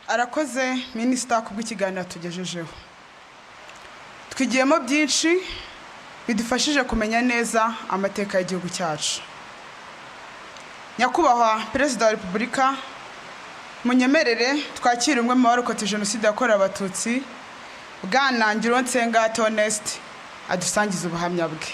arakoze minisita kubw'ikiganiro tugejejeho. Twigiyemo byinshi bidufashije kumenya neza amateka y'igihugu cyacu. Nyakubahwa Perezida wa Repubulika, munyemerere twakira umwe mu barokotse Jenoside yakorewe Abatutsi, Bwana Ngironsenga Honest, adusangiza ubuhamya bwe.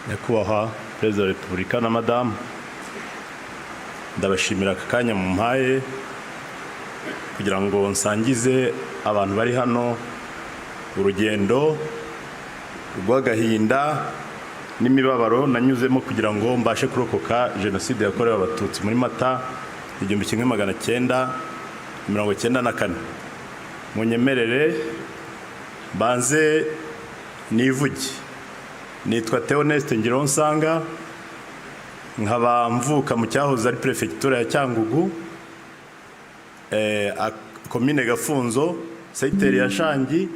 Nyakubahwa Perezida wa Repubulika na Madamu, ndabashimira aka kanya mu mpaye kugira ngo nsangize abantu bari hano urugendo rw'agahinda n'imibabaro nanyuzemo kugira ngo mbashe kurokoka Jenoside yakorewe Abatutsi muri Mata 1994. Munyemerere banze nivuge. Nitwa Honest Ngironsenga, nkaba mvuka mu cyahoze ari prefecture ya Cyangugu, komine Gafunzo, secteur ya Shangi,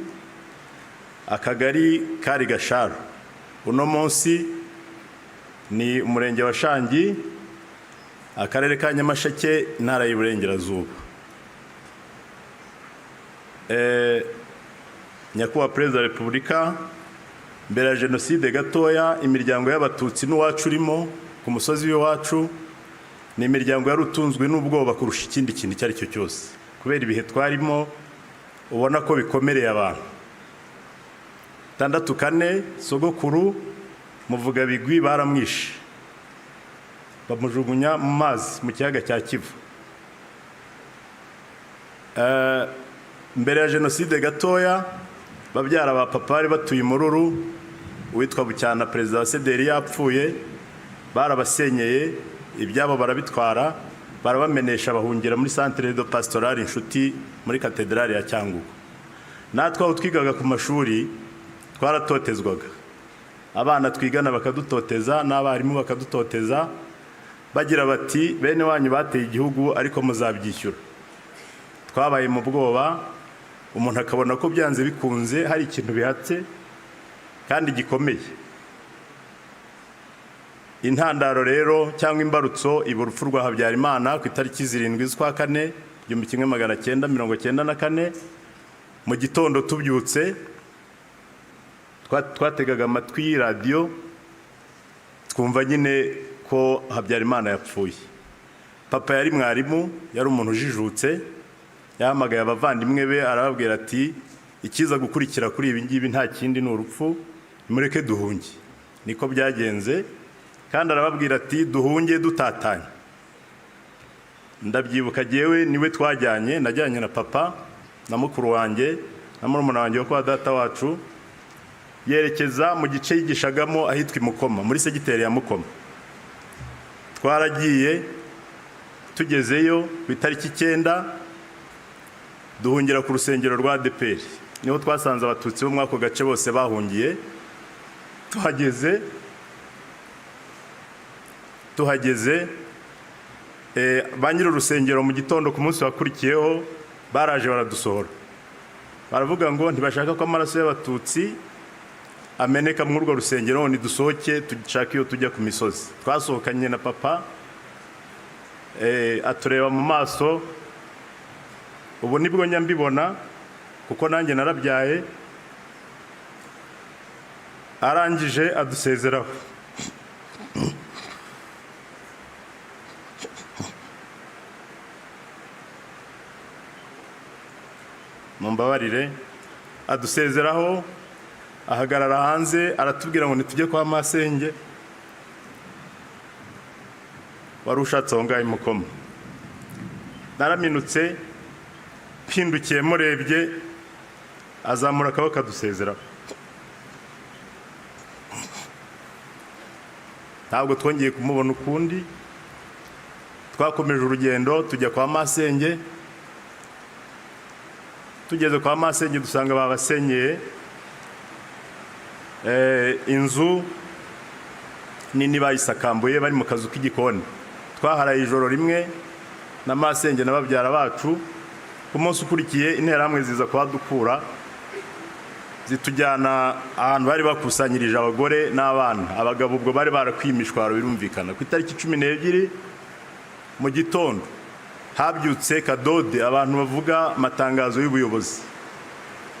akagari kari Gasharo. Uno munsi ni umurenge wa Shangi, akarere ka Nyamasheke, intara y'Iburengerazuba. Nyakubahwa Perezida wa Repubulika, mbere ya Jenoside gatoya imiryango y'Abatutsi n'uwacu urimo ku musozi w'iwacu ni imiryango yarutunzwe n'ubwoba kurusha ikindi kintu icyo ari cyo cyose, kubera ibihe twarimo ubona ko bikomereye abantu. 64 sogokuru muvuga IBIGWI baramwishe, bamujugunya mu mazi mu kiyaga cya Kivu. Mbere ya Jenoside gatoya babyara ba papa bari batuye Mururu, uwitwa Bucyana Perezida wa Sederi yapfuye, barabasenyeye ibyabo barabitwara, barabamenesha bahungira muri Centre de Pastoral Inshuti muri Katedrali ya Cyangugu. Natwe aho twigaga ku mashuri twaratotezwaga, abana twigana bakadutoteza n'abarimu bakadutoteza, bagira bati bene wanyu bateye igihugu ariko muzabyishyura. Twabaye mu bwoba, umuntu akabona ko byanze bikunze hari ikintu bihatse kandi gikomeye. Intandaro rero cyangwa imbarutso iba urupfu rwa Habyarimana ku itariki 7 z'ukwa 4 1994. Mu gitondo tubyutse twategaga amatwi radio twumva nyine ko Habyarimana yapfuye. Papa yari mwarimu, yari umuntu ujijutse, yahamagaye abavandimwe be arababwira ati ikiza gukurikira kuri ibi ngibi nta kindi ni urupfu, mureke duhunge. Niko byagenze, kandi arababwira ati duhunge dutatanye. Ndabyibuka jewe niwe twajyanye, najyanye na papa na mukuru wanjye na murumuna wanjye wo kwa data wacu, yerekeza mu gice yigishagamo ahitwa Mukoma, muri segiteri ya Mukoma. Twaragiye tugezeyo ku itariki 9 duhungira ku rusengero rwa DPR, niho twasanze Abatutsi bo mwako gace bose bahungiye. Tuhageze banyira urusengero mu gitondo ku munsi wakurikiyeho baraje baradusohora, baravuga ngo ntibashaka ko amaraso y'Abatutsi ameneka mu urwo rusengero, ni dusohoke tugishaka iyo tujya ku misozi. Twasohokanye na papa, atureba mu maso, ubu nibwo nyambibona kuko nanjye narabyaye. Arangije adusezeraho, mumbabarire, adusezeraho ahagarara hanze aratubwira ngo nitujye kwa masenge wari ushatse aho ngaho Mukoma. Naraminutse mpindukiye murebye, azamura akaboko adusezeraho. Ntabwo twongeye kumubona ukundi, twakomeje urugendo tujya kwa masenge. Tugeze kwa masenge dusanga babasenyeye inzu nini bayisakambuye, bari mu kazu k'igikoni. Twaharaye ijoro rimwe n'amasenge n'ababyara bacu. Ku munsi ukurikiye interahamwe ziza kuhadukura zitujyana ahantu bari bakusanyirije abagore n'abana. Abagabo ubwo bari barakwimishwaro birumvikana. Ku itariki 12 mu gitondo habyutse kadode abantu bavuga amatangazo y'ubuyobozi,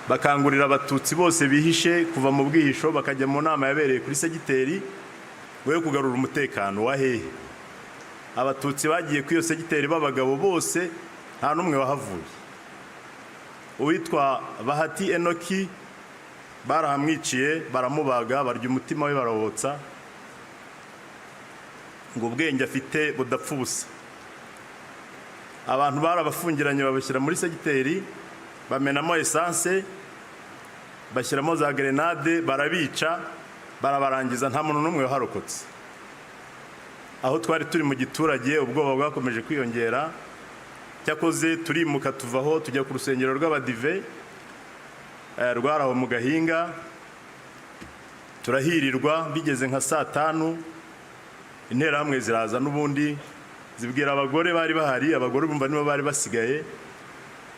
bakangurira abatutsi bose bihishe kuva mu bwihisho bakajya mu nama yabereye kuri segiteri we kugarura umutekano wa hehe. Abatutsi bagiye kuri iyo segiteri b'abagabo bose nta numwe wahavuye. Uwitwa Bahati Enoki barahamwiciye baramubaga barya umutima we barawotsa ngo ubwenge afite budapfa ubusa. Abantu barabafungiranye babashyira muri segiteri bamenamo essence bashyiramo za grenade barabica barabarangiza nta muntu n'umwe waharokotse. Aho twari turi mu giturage ubwoba bwakomeje kwiyongera. Cyakoze turimuka tuvaho tujya ku rusengero rw'abadive rwaraho mu Gahinga turahirirwa. Bigeze nka saa 5 interahamwe ziraza n'ubundi zibwira abagore bari bahari. Abagore bumva nibo bari basigaye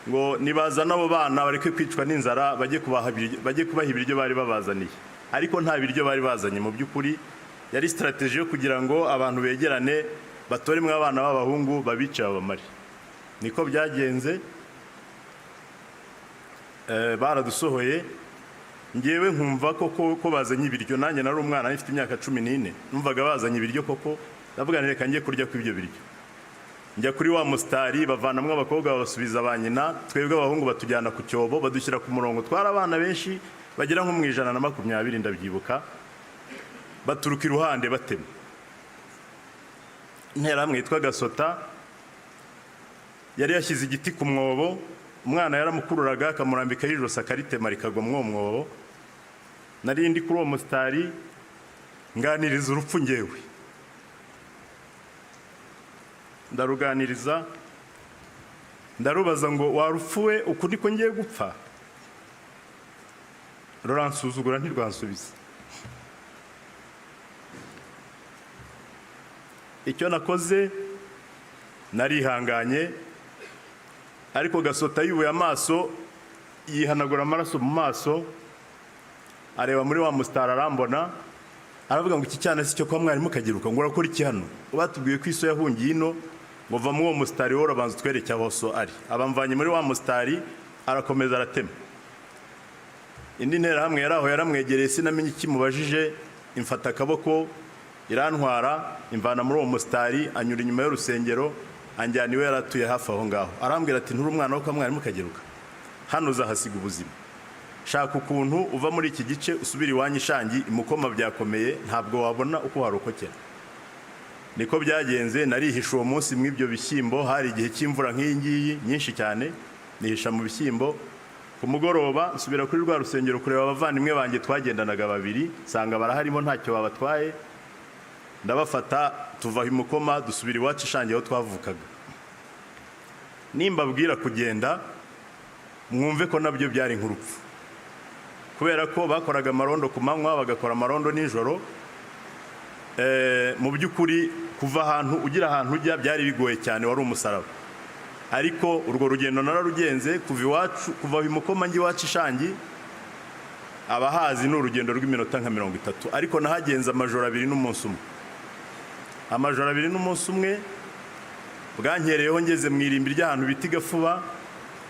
ngo nibaza nabo bana bareke kwicwa n'inzara bajye kubaha ibiryo bari babazaniye. Ariko nta biryo bari bazanye mu by'ukuri. Yari strategy yo kugira ngo abantu begerane batoremwe abana b'abahungu babice abamari. Niko byagenze. Baradusohoye ngewe nkumva ko bazanye ibiryo. Nanjye nari umwana nifite imyaka 14 numvaga bazanye ibiryo koko. Ndavuga nti reka ngiye kurya kw'ibyo biryo. Njya kuri wa mustari bavanamwe abakobwa babasubiza abanyina. Twebwe abahungu batujyana ku cyobo badushyira ku murongo. Twara abana benshi bagira nko mu 120 ndabyibuka. Baturuka iruhande batema. Interahamwe yitwa Gasota yari yashyize igiti ku mwobo. Umwana yaramukururaga akamurambika yijose akaritema rikagwa mu mwobo. Nari ndi kuri uwo mustari nganiriza urupfu ngewe. Ndaruganiriza ndarubaza ngo warupfuwe uku niko ngiye gupfa. Ruransuzugura ntirwansubiza. Icyo nakoze narihanganye. Ariko Gasota yubuye amaso yihanagura amaraso mu maso areba muri wa mustara arambona aravuga ngo iki cyana si cyo kwa mwarimu kagiruka ngo urakora iki hano. Batubwiye ko iso yahungiye ino ngo va mu wo mustari wo rabanza twereke aho so ari. Abamvanye muri wa mustari arakomeza aratema. Indi nterahamwe yaraho yaramwegereye sinamenye iki mubajije imfata akaboko irantwara imvana muri uwo mustari anyura inyuma y'urusengero anjyana iwe yaratuye hafi aho ngaho. Arambwira ati nturi umwana wo kwa mwarimu kagiruka hano uzahasiga ubuzima. Shaka ukuntu uva muri iki gice usubira iwanyu Shangi imukoma byakomeye ntabwo wabona uko harokokera. Niko byagenze. Narihisha uwo munsi mw'ibyo bishyimbo. Hari igihe cy'imvura nk'iyi ngiyi nyinshi cyane. Nihisha mu bishyimbo. Ku mugoroba nsubira kuri rwa rusengero kureba abavandimwe banjye twagendanaga babiri sanga baraharimo ntacyo babatwaye. Ndabafata tuva imukoma dusubira iwacu Shangi aho twavukaga. Nimbabwira kugenda mwumve ko nabyo byari nk'urupfu. Kubera ko bakoraga amarondo ku manywa bagakora amarondo nijoro. Mu by'ukuri kuva ahantu ugira ahantu ujya byari bigoye cyane wari umusaraba. Ariko urwo rugendo nararugenze kuva iwacu kuva imukoma ngi iwacu Shangi abahazi n'urugendo rw'iminota nka 30. Ariko nahagenza amajoro 2 n'umunsi umwe. Amajoro 2 n'umunsi umwe bwankereyeho ngeze mu irimbi ry'ahantu biti Gafuba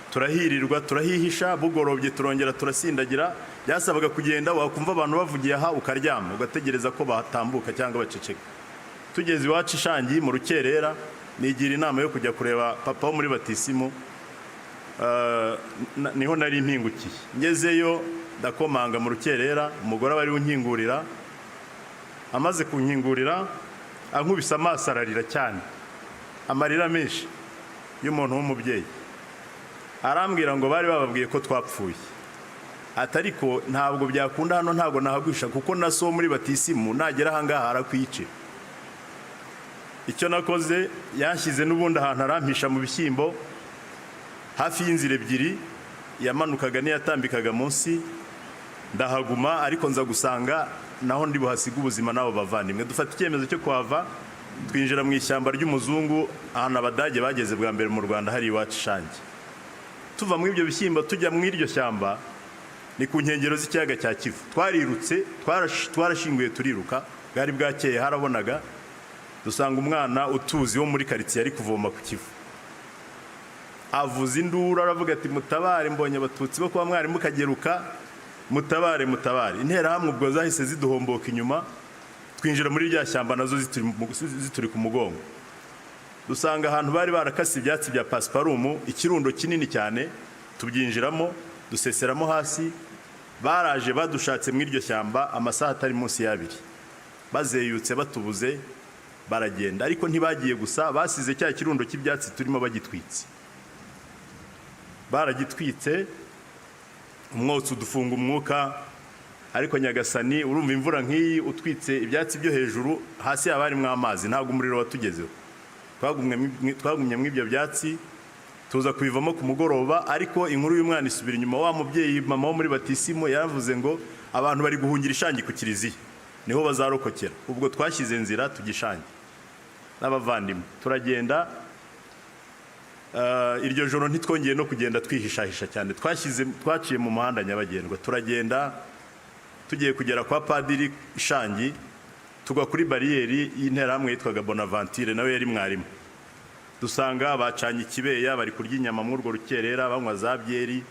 turahirirwa turahihisha bugorobye turongera turasindagira. Byasabaga kugenda wakumva abantu bavugiye aha ukaryama ugategereza ko batambuka cyangwa baceceka. Tugeze iwacu Shangi mu rukerera nigira inama yo kujya kureba papa wo muri batisimu. Niho nari impingukiye. Ngezeyo ndakomanga mu rukerera umugore bari unkingurira. Amaze kunkingurira ankubise amaso ararira cyane amarira menshi y'umuntu w'umubyeyi. Arambwira ngo bari bababwiye ko twapfuye. Atariko ntabwo byakunda hano ntabwo nahagwisha kuko naso muri batisimu nagera hangaha arakwice. Icyo nakoze yanshyize n'ubundi ahantu arampisha mu bishyimbo hafi y'inzira ebyiri yamanukaga n'iyatambikaga munsi. Ndahaguma ariko nza gusanga naho ndi buhasiga ubuzima nabo bavandimwe. Dufata icyemezo cyo kuhava twinjira mu ishyamba ry'umuzungu ahantu abadage bageze bwa mbere mu Rwanda hari iwacu Shangi. Tuva mu ibyo bishyimbo tujya mu iryo shyamba ni ku nkengero z'ikiyaga cya Kivu. Twarirutse, twarashinguye turiruka, bwari bwakeye harabonaga, dusanga umwana utuzi wo muri quartier ari kuvoma ku Kivu. Avuza induru aravuga ati mutabare, mbonye abatutsi bo kwa mwarimu Kageruka, mutabare mutabare. Intera hamwe ubwo zahise ziduhomboka inyuma, twinjira muri rya shyamba nazo zituri ku mugongo. Dusanga ahantu bari barakase ibyatsi bya pasiparumu, ikirundo kinini cyane, tubyinjiramo, duseseramo hasi. Baraje badushatse mu iryo shyamba amasaha atari munsi y'abiri, bazeyutse batubuze baragenda. Ariko ntibagiye gusa, basize cya kirundo cy'ibyatsi turimo bagitwitse. Baragitwitse, umwotsi udufunga umwuka. Ariko Nyagasani, urumva imvura nk'iyi utwitse ibyatsi byo hejuru, hasi habarimo amazi, ntabwo umuriro watugezeho. Twagumye mu ibyo byatsi, tuza kubivamo ku mugoroba. Ariko inkuru y'umwana isubira inyuma. Wa mubyeyi mama wo muri batisimo yaravuze ngo abantu bari guhungira Ishangi ku kiliziya, niho bazarokokera. Ubwo twashyize nzira tugishangi n'abavandimwe, turagenda. Iryo joro ntitwongeye no kugenda twihishahisha cyane, twaciye mu muhanda nyabagendwa, turagenda. Tugiye kugera kwa padiri Ishangi, tugwa kuri bariyeri y'interahamwe yitwaga Bonaventure, nawe yari mwarimu. Dusanga bacanye ikibeya, bari kurya inyama muri urwo rukerera, banywa za byeri,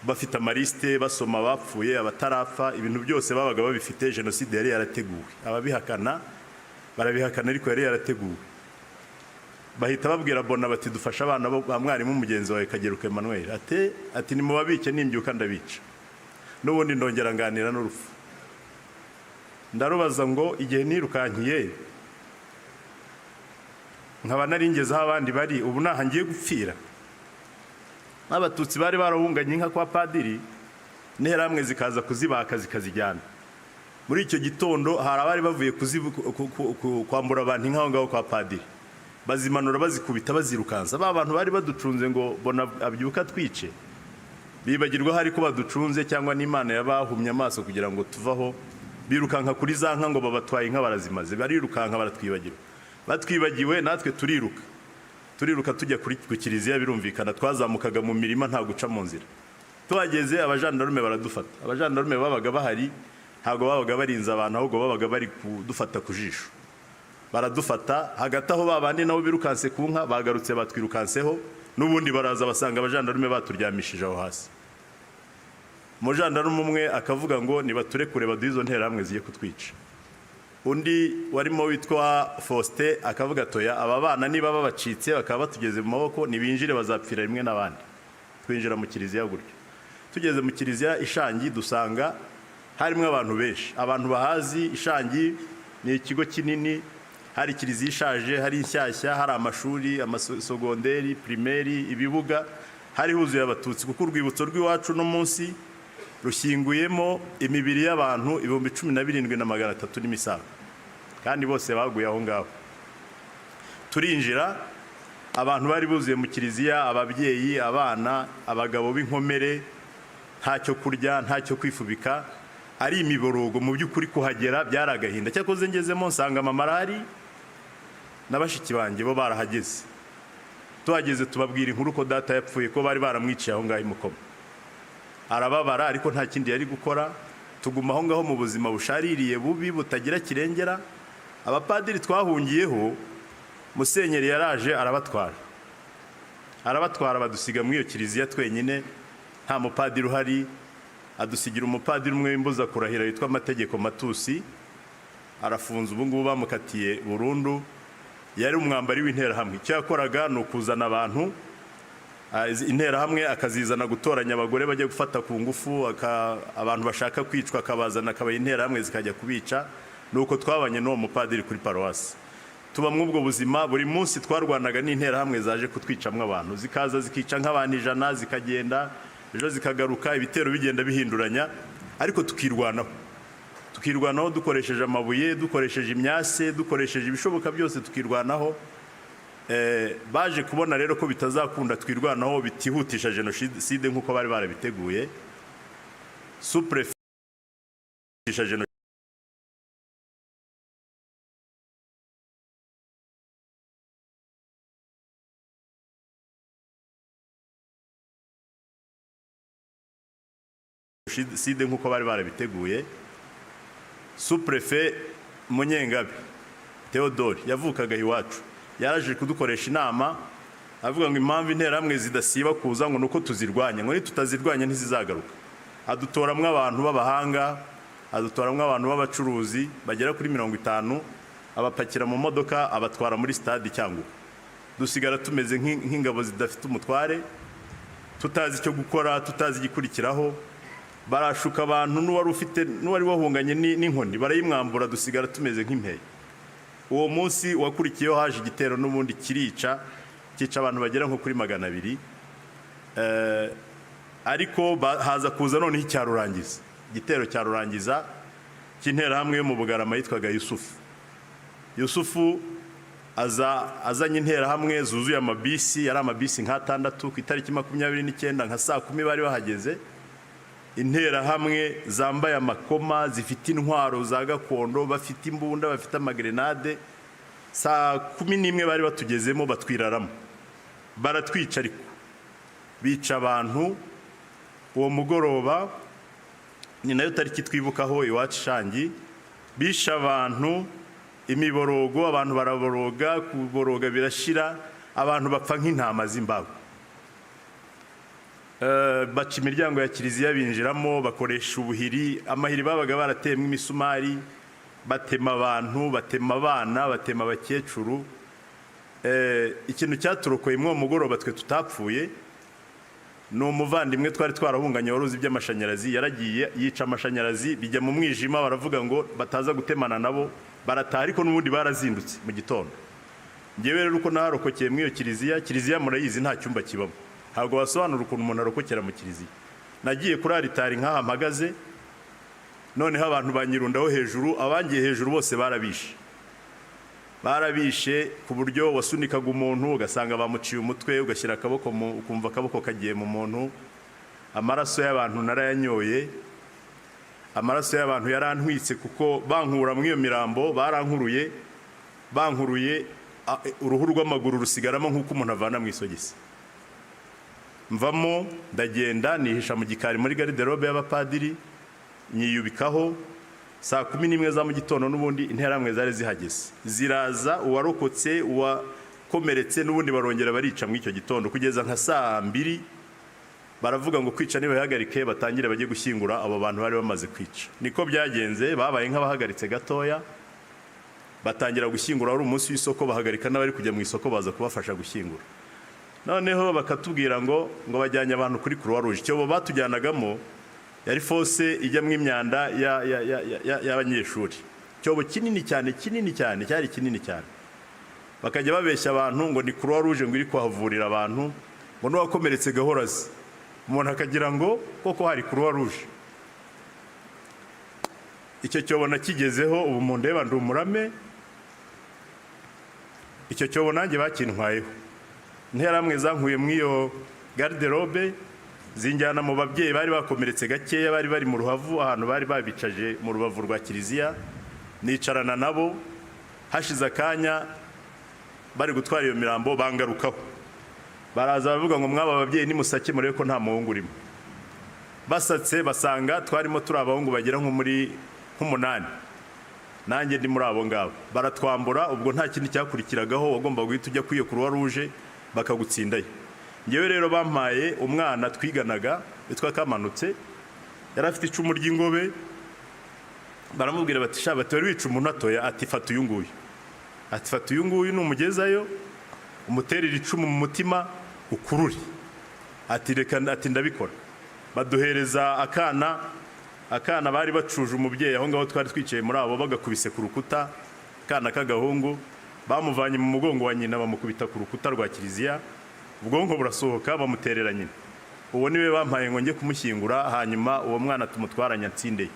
bafite amaliste, basoma abapfuye, abatarapfa, ibintu byose babaga babifite. Jenoside yari yarateguwe, ababihakana barabihakana, ariko yari yarateguwe. Bahita babwira Bona bati dufasha abana ba mwarimu mugenzi wawe Kageruka Emmanuel. Ati nimubabike nimbyuka ndabica. N'ubundi ndongera nganira n'urupfu. Ndarubaza ngo igihe nirukankiye nkaba naringeze aho abandi bari, ubu naha ngiye gupfira. N'abatutsi bari barahunganye inka kwa padiri, n'interahamwe zikaza kuzibaka zikazijyana. Muri icyo gitondo hari abari bavuye kwambura abantu inka aho ngaho kwa padiri, bazimanura bazikubita bazirukanza. Ba bantu bari baducunze ngo Bona abyuka twice, bibagirwa hari ko baducunze cyangwa n'Imana yabahumye amaso kugira ngo tuvaho. Birukanka kuri za nka ngo babatwaye inka barazimaze, barirukanka baratwibagirwa. Batwibagiwe natwe turiruka tujya ku kiliziya. Birumvikana twazamukaga mu mirima nta guca mu nzira. Tuhageze abajandarume baradufata. Abajandarume babaga bahari, ntago babaga barinze abantu, ahubwo babaga bari kudufata ku jisho. Baradufata, hagati aho babandi nabo birukanse ku nka bagarutse batwirukanseho, n'ubundi baraza basanga abajandarume baturyamishije aho hasi. Umujandarume umwe akavuga ngo nibaturekure baduhe izo nterahamwe ziye kutwica. Undi warimo witwa Faustin akavuga toya, aba bana niba babacitse bakaba batugeze mu maboko nibinjire bazapfira rimwe n'abandi. Twinjira mu kiliziya gutyo. Tugeze mu kiliziya Ishangi dusanga harimo abantu benshi. Abantu bahazi Ishangi ni ikigo kinini, hari kiliziya ishaje, hari inshyashya, hari amashuri, amasogonderi, primeri, ibibuga, hari huzuye abatutsi. Kuko urwibutso rw'iwacu no munsi rushyinguyemo imibiri y'abantu 17,300 n'imisago, kandi bose baguye aho ngaho. Turinjira, abantu bari buzuye mu kiliziya, ababyeyi, abana, abagabo b'inkomere, ntacyo kurya, ntacyo kwifubika, ari imiborogo. Mu by'ukuri kuhagera byaragahinda. Cyakoze ngezemo nsanga mama arahari n'abashiki banjye bo barahageze. Tuhageze tubabwira inkuru ko data yapfuye, ko bari baramwiciye aho ngaho Mukoma. Arababara, ariko nta kindi yari gukora. Tuguma aho ngaho mu buzima bushaririye bubi butagira kirengera. Abapadiri twahungiyeho, Musenyeri yaraje arabatwara badusiga muri iyo kiliziya twenyine, nta mupadiri uhari. Adusigira umupadiri umwe w'imbuza kurahira witwa Amategeko Matusi, arafunze. Ubu ngubu bamukatiye burundu. Yari umwambari w'interahamwe. Icyo yakoraga ni ukuzana abantu, interahamwe akazizana gutoranya abagore bajya gufata ku ngufu, abantu bashaka kwicwa akabazana, akabaye interahamwe zikajya kubica. Nuko twabanye n'uwo mupadiri kuri paruwasi. Tuba mw'ubwo buzima. Buri munsi twarwanaga n'interahamwe zaje kutwicamwe abantu, zikaza zikica nk'abantu 100 zikagenda, ejo zikagaruka, ibitero bigenda bihinduranya. Ariko tukirwanaho dukoresheje amabuye, dukoresheje imyase, dukoresheje ibishoboka byose tukirwanaho. Baje kubona rero ko bitazakunda twirwanaho bitihutisha Jenoside nk'uko bari barabiteguye. Sous-préfet Jenoside nk'uko bari barabiteguye. Sous-préfet Munyengabe Theodore yavukaga iwacu yaraje kudukoresha inama avuga ngo impamvu interahamwe zidasiba kuza ngo nuko tuzirwanya, ngo nitutazirwanya ntizizagaruka. Adutoramwe abantu b'abahanga, adutoramwe abantu b'abacuruzi bagera kuri 50, abapakira mu modoka abatwara muri stade cyangwa dusigara tumeze nk'ingabo zidafite umutware, tutazi icyo gukora, tutazi igikurikiraho. Barashuka abantu n'uwari wahunganye n'inkoni barayimwambura, dusigara tumeze nk'impeye. Uwo munsi wakurikiyeho haje igitero n'ubundi kica abantu bagera nko kuri 200. Ariko haza kuza noneho icyarurangiza, igitero cyarurangiza cy'interahamwe yo mu Bugarama yitwaga Yusufu azanye interahamwe zuzuye amabisi, yari amabisi nka 6 ku itariki 29 nka saa 10 bari bahageze. Interahamwe zambaye amakoma, zifite intwaro za gakondo, bafite imbunda, bafite amagrenade. Saa 11 bari batugezemo batwiraramo, baratwica ariko bica abantu. Uwo mugoroba ni nayo tariki twibukaho iwacu Shangi, bisha abantu imiborogo, abantu baraboroga, kuboroga birashira, abantu bapfa nk'intama z'imbago. Baca imiryango ya kiliziya binjiramo, bakoresha ubuhiri, amahiri babaga baratemwe imisumari, batema abantu, batema abana, batema abakecuru. Ikintu cyaturokoye mu mugoroba twe tutapfuye no muvandimwe twari twarahunganye waruzi by'amashanyarazi, yaragiye yica amashanyarazi, bijya mu mwijima, baravuga ngo bataza gutemana nabo, barataha ariko n'ubundi barazindutse mu gitondo. Ngewe rero uko naharokokeye mu iyo kiliziya murayizi nta cyumba kibamo, ntabwo wasobanura ukuntu umuntu arokokera mu kiliziya. Nagiye kuri aritari nk'aha mpagaze, noneho abantu banyirundaho hejuru, abangiye hejuru bose barabishe ku buryo wasunikaga umuntu ugasanga bamuciye umutwe, ugashyira akaboko ukumva akaboko kagiye mu muntu. Amaraso y'abantu narayanyoye, amaraso y'abantu yarantwitse kuko bankura mu iyo mirambo, bankuruye uruhu rw'amaguru rusigaramo nk'uko umuntu avana mu isogisi. Mvamo ndagenda nihisha mu gikari muri garderobe y'abapadiri, nyiyubikaho. Saa 11 za mu gitondo n'ubundi interahamwe zari zihageze, ziraza uwarokotse, uwakomeretse n'ubundi barongera barica mu icyo gitondo kugeza nka saa 2. Baravuga ngo kwica nibahagarike batangire bajye gushyingura abo bantu bari bamaze kwica. Niko byagenze, babaye nk'abahagaritse gatoya, batangira gushyingura. Ari umunsi w'isoko, bahagarika n'abari kujya mu isoko baza kubafasha gushyingura. Noneho bakatubwira ngo bajyanye abantu kuri Croix Rouge. Cyo batujyanagamo yari fose ijyamo imyanda y'abanyeshuri. Cyobo kinini cyane, cyari kinini cyane. Bakajya babeshya abantu ngo ni Croix Rouge ngo iri kuhavurira abantu, ngo n'uwakomeretse gahorazi. Umuntu akagira ngo koko hari Croix Rouge. Icyo cyobo nakigezeho, ubu mu ndeba ndumurame. Icyo cyobo nanjye bakintwayeho. Interahamwe zankuye mu iyo garderobe, zinjyana mu babyeyi bari bakomeretse gakeya, bari mu ruhavu, ahantu bari babicaje mu rubavu rwa kiliziya. Nicarana nabo, hashize akanya bari gutwara iyo mirambo bangarukaho. Baraza bavuga ngo mwaba ababyeyi nimusake murebe ko nta muhungu urimo. Basatse basanga twarimo turi abahungu bagera nko muri 8. Nanjye ndi muri abo ngabo. Baratwambura, ubwo nta kindi cyakurikiragaho, wagomba guhita ujya kwiyo Croix Rouge bakagutsindayo. Ngewe rero bampaye umwana twiganaga witwa Kamanutse, yari afite icumu ry'ingobe. Baramubwira bati sha bati wari wica umuntu atoya, ati fata uyu nguyu. Ati fata uyu nguyu numugezayo umuterera icumu mu mutima ukururi. Ati reka, ati ndabikora. Baduhereza akana bari bacuje umubyeyi aho ngaho twari twicaye muri abo, bagakubise ku rukuta. Kana k'agahungu bamuvanye mu mugongo wa nyina bamukubita ku rukuta rwa kiliziya, ubwonko burasohoka, bamuterera nyina. Uwo niwe bampaye ngo njye kumushyingura, hanyuma uwo mwana tumutwaranya Ntsindeye.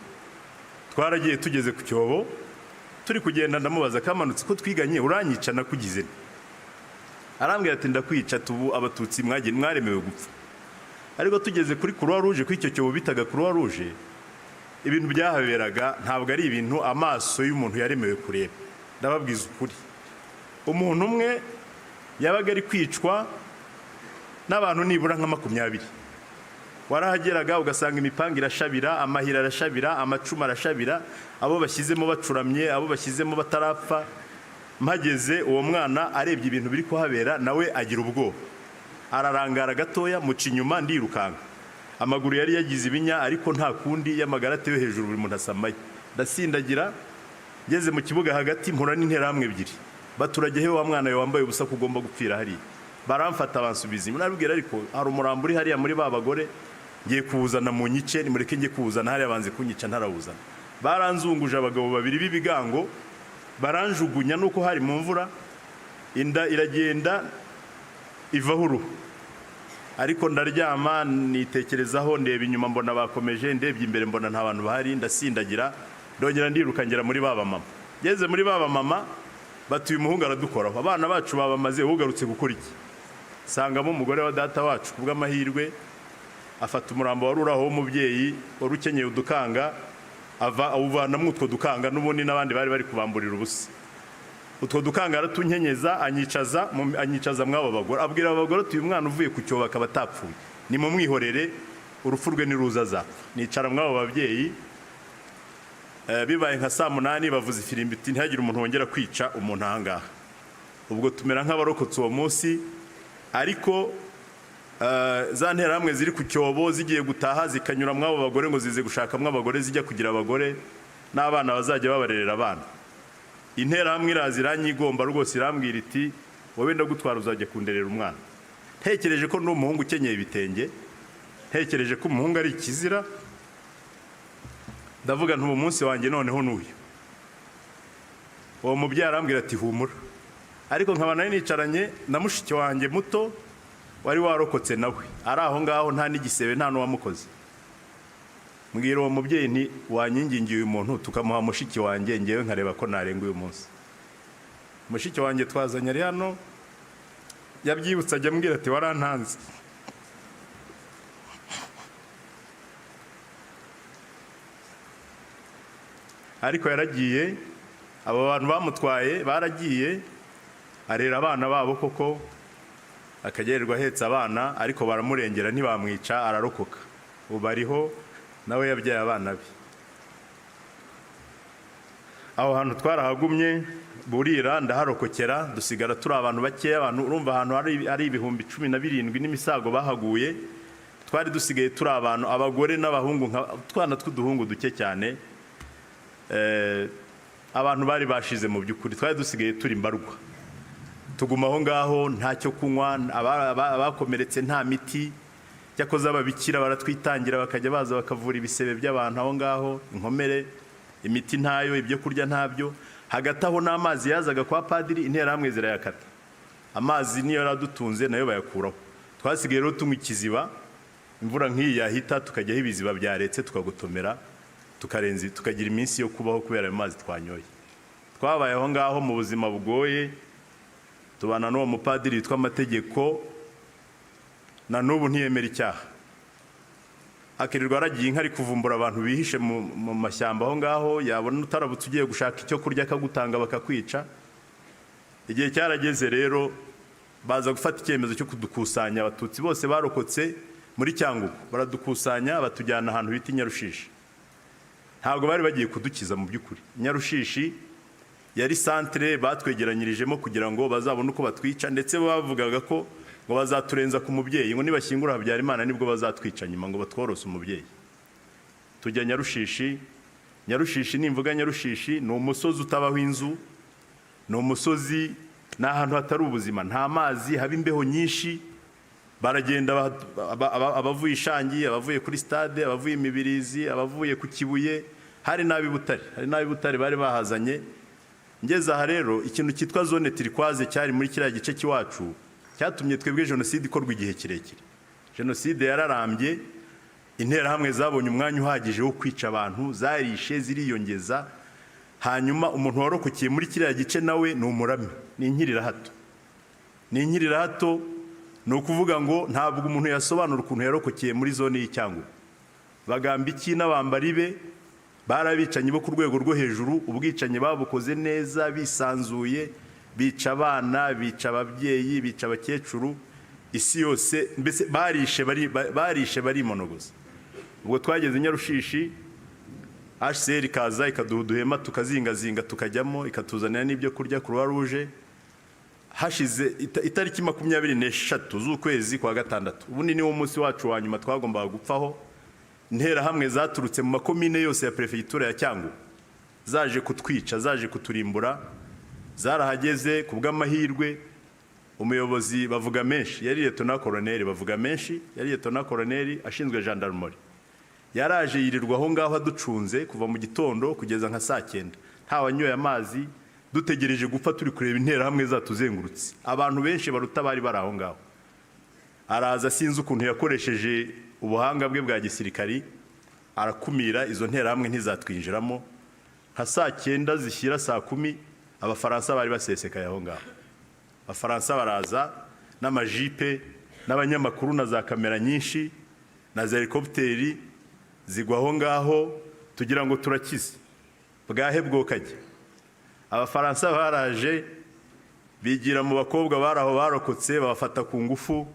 Twaragiye tugeze ku cyobo, turi kugenda ndamubaza Kamanutse ko twiganye uranyica nakugize. Arambwira ati ndakwica tubu abatutsi mwaremewe gupfa. Ariko tugeze kuri Croix Rouge, ku icyo cyobo bitaga Croix Rouge, ibintu byahaberaga ntabwo ari ibintu amaso y'umuntu yaremewe kureba. Ndababwiza ukuri, umuntu umwe yabaga ari kwicwa n'abantu nibura nka 20. warahageraga ugasanga imipanga irashabira, amahira arashabira, amacuma arashabira, abo bashyizemo bacuramye, abo bashyizemo batarapfa. Mpageze uwo mwana arebye ibintu biri kuhabera nawe agira ubwoba, ararangara gatoya, muca inyuma ndirukanka. Amaguru yari yagize ibinya ariko nta kundi, y'amagara atewe hejuru buri muntu asamaye. Ndasindagira, ngeze mu kibuga hagati mpura n'interahamwe ebyiri, baturage he wa mwana we wambaye ubusa kugomba gupfira hariya. Baramfata bansubiza inyuma, nabwira ariko hari umurambo uri hariya muri ba bagore, ngiye kuwuzana mu nyice, nimureke ngiye kuwuzana hariya, banze kunyica ntarawuzana. Baranzunguje abagabo babiri b'ibigango, baranjugunya nuko hari mu mvura, inda iragenda ivaho uruhu. Ariko ndaryama nitekerezaho, ndeba inyuma mbona bakomeje, ndebye imbere mbona nta bantu bahari, ndasindagira, ndongera ndiruka ngera muri baba mama. Ngeze muri baba mama, batuye umuhungu aradukoraho. Abana bacu babamaze, ugarutse gukora iki? Sangamo umugore wa data wacu kubw'amahirwe afata umurambo wari uraho w'umubyeyi wari ukenyeye udukanga, awuvanamo utwo dukanga, n'ubundi n'abandi bari bari kubamburira ubusa. Utwo dukanga aratunkenyeza, anyicaza mw'abo bagore, abwira abagore ati uyu mwana uvuye ku cyobo akaba atapfuye, nimumwihorere urupfu rwe niruzaza. Nicara mw'abo babyeyi, bibaye nka saa 8 bavuza ifirimbi iti ntihagire umuntu wongera kwica umuntu ahangaha. Ubwo tumera nk'abarokotse uwo munsi, ariko za nterahamwe ziri ku cyobo zigiye gutaha zikanyura mw'abo bagore ngo zize gushaka mw'abagore zijya kugira abagore n'abana bazajya babarerera abana. Interahamwe iranyigomba rwose, irambwira iti wowe ndagutwara uzajya kunderera umwana. Ntekereje ko n'umuhungu ukenyeye ibitenge, ntekereje ko umuhungu ari ikizira, ndavuga nti uwo munsi wanjye noneho n'uyu. Uwo mubyeyi arambwira ati humura. Ariko nkaba nari nicaranye na mushiki wanjye muto wari warokotse nawe, ari aho ngaho nta n'igisebe nta n'uwamukoze. Mbwira uwo mubyeyi nti wanyingingiye uyu muntu tukamuha mushiki wanjye, ngewe nkareba ko narenga uyu munsi. Mushiki wanjye twazanye ari hano, yabyibutse ajya ambwira ati warantanze. Ariko yaragiye, abo bantu bamutwaye baragiye, arera abana babo koko, akagererwa ahetse abana, ariko baramurengera ntibamwica, ararokoka. Ubu ariho nawe yabyaye abana be. Aho hantu twarahagumye, burira ndaharokokera, dusigara turi abantu bakeya. Abantu urumva ahantu ari ibihumbi 17 n'imisago bahaguye, twari dusigaye turi abantu, abagore n'abahungu, twana tw'uduhungu duke cyane. Abantu bari bashize mu by'ukuri, twari dusigaye turi mbarwa. Tuguma aho ngaho, ntacyo kunywa, abakomeretse nta miti. Cyakoze ababikira baratwitangira bakajya baza bakavura ibisebe by'abantu aho ngaho, inkomere, imiti ntayo, ibyo kurya ntabyo. Hagati aho n'amazi yazaga kwa padiri, interahamwe zirayakata. Amazi niyo yaradutunze nayo bayakuraho. Twasigaye rero tunywa ikiziba, imvura nk'iyi yahita tukajyaho ibiziba byaretse tukagotomera, tukagira iminsi yo kubaho kubera ayo mazi twanyoye. Twabaye aho ngaho mu buzima bugoye, tubana n'uwo mupadiri witwa Amategeko, na n'ubu ntiyemera icyaha. Akirirwa aragiye inka, ari kuvumbura abantu bihishe mu mashyamba aho ngaho, yabona utarabutse ugiye gushaka icyo kurya akagutanga bakakwica. Igihe cyarageze rero baza gufata icyemezo cyo kudukusanya. Abatutsi bose barokotse muri Cyangugu baradukusanya, batujyana ahantu bita Nyarushishi. Ntabwo bari bagiye kudukiza mu by'ukuri. Nyarushishi yari centre batwegeranyirijemo kugira ngo bazabone uko batwica, ndetse bavugaga ko ngo bazaturenza ku mubyeyi, ngo nibashyingura Habyarimana nibwo bazatwica nyuma, ngo batworose umubyeyi. Tujya Nyarushishi. Nyarushishi nimvuga Nyarushishi ni umusozi utabaho inzu, ni umusozi, ni ahantu hatari ubuzima, nta mazi, haba imbeho nyinshi. Baragenda abavuye Ishangi, abavuye kuri stade, abavuye Imibirizi, abavuye ku Kibuye, hari n'ab'Ibutare bari bahazanye. Ngeze aha rero ikintu cyitwa zone turquoise cyari muri kiriya gice cy'iwacu, cyatumye twebwe Jenoside ikorwa igihe kirekire. Jenoside yararambye, interahamwe zabonye umwanya uhagije wo kwica abantu, zarishe ziriyongeza. Hanyuma umuntu warokokeye muri kiriya gice nawe ni umurami, ni inkirirahato. Ni inkirirahato, ni ukuvuga ngo ntabwo umuntu yasobanura ukuntu yarokokeye muri zone y'Icyangugu. Bagamba iki n'abambari be, barabicanyi bo ku rwego rwo hejuru, ubwicanyi babukoze neza bisanzuye, bica abana, bica ababyeyi, bica abakecuru. isi yose mbese barishe barimonogoza. Ubwo twageze Nyarushishi, HCR ikaza ikaduha uduhema tukazingazinga tukajyamo, ikatuzanira n'ibyo kurya Croix Rouge. Hashize itariki 23 z'ukwezi kwa gatandatu, ubundi ni wo munsi wacu wa nyuma twagombaga gupfaho. Intera hamwe zaturutse mu makomine yose ya prefecture ya Cyangugu zaje kutwica, zaje kuturimbura. Zarahageze ku bw'amahirwe, umuyobozi bavuga menshi yari Lieutenant Colonel, bavuga menshi yari Lieutenant Colonel ashinzwe gendarmerie. Yaraje yirirwa aho ngaho aducunze kuva mu gitondo kugeza nka saa 9, nta wanyoye amazi, dutegereje gupfa turi kureba intera hamwe zatuzengurutse. Abantu benshi baruta bari baraho ngaho. Araza sinzi ukuntu yakoresheje ubuhanga bwe bwa gisirikari, arakumira izo ntera hamwe ntizatwinjiramo. Nka saa 9 zishyira saa 10 Abafaransa bari basesekaye aho ngaho. Abafaransa baraza n'amajipe n'abanyamakuru na za kamera nyinshi na za helikopteri zigwa aho ngaho tugira ngo turakize bwahe bwokajya. Abafaransa baraje bigira mu bakobwa baraho barokotse, babafata ku ngufu,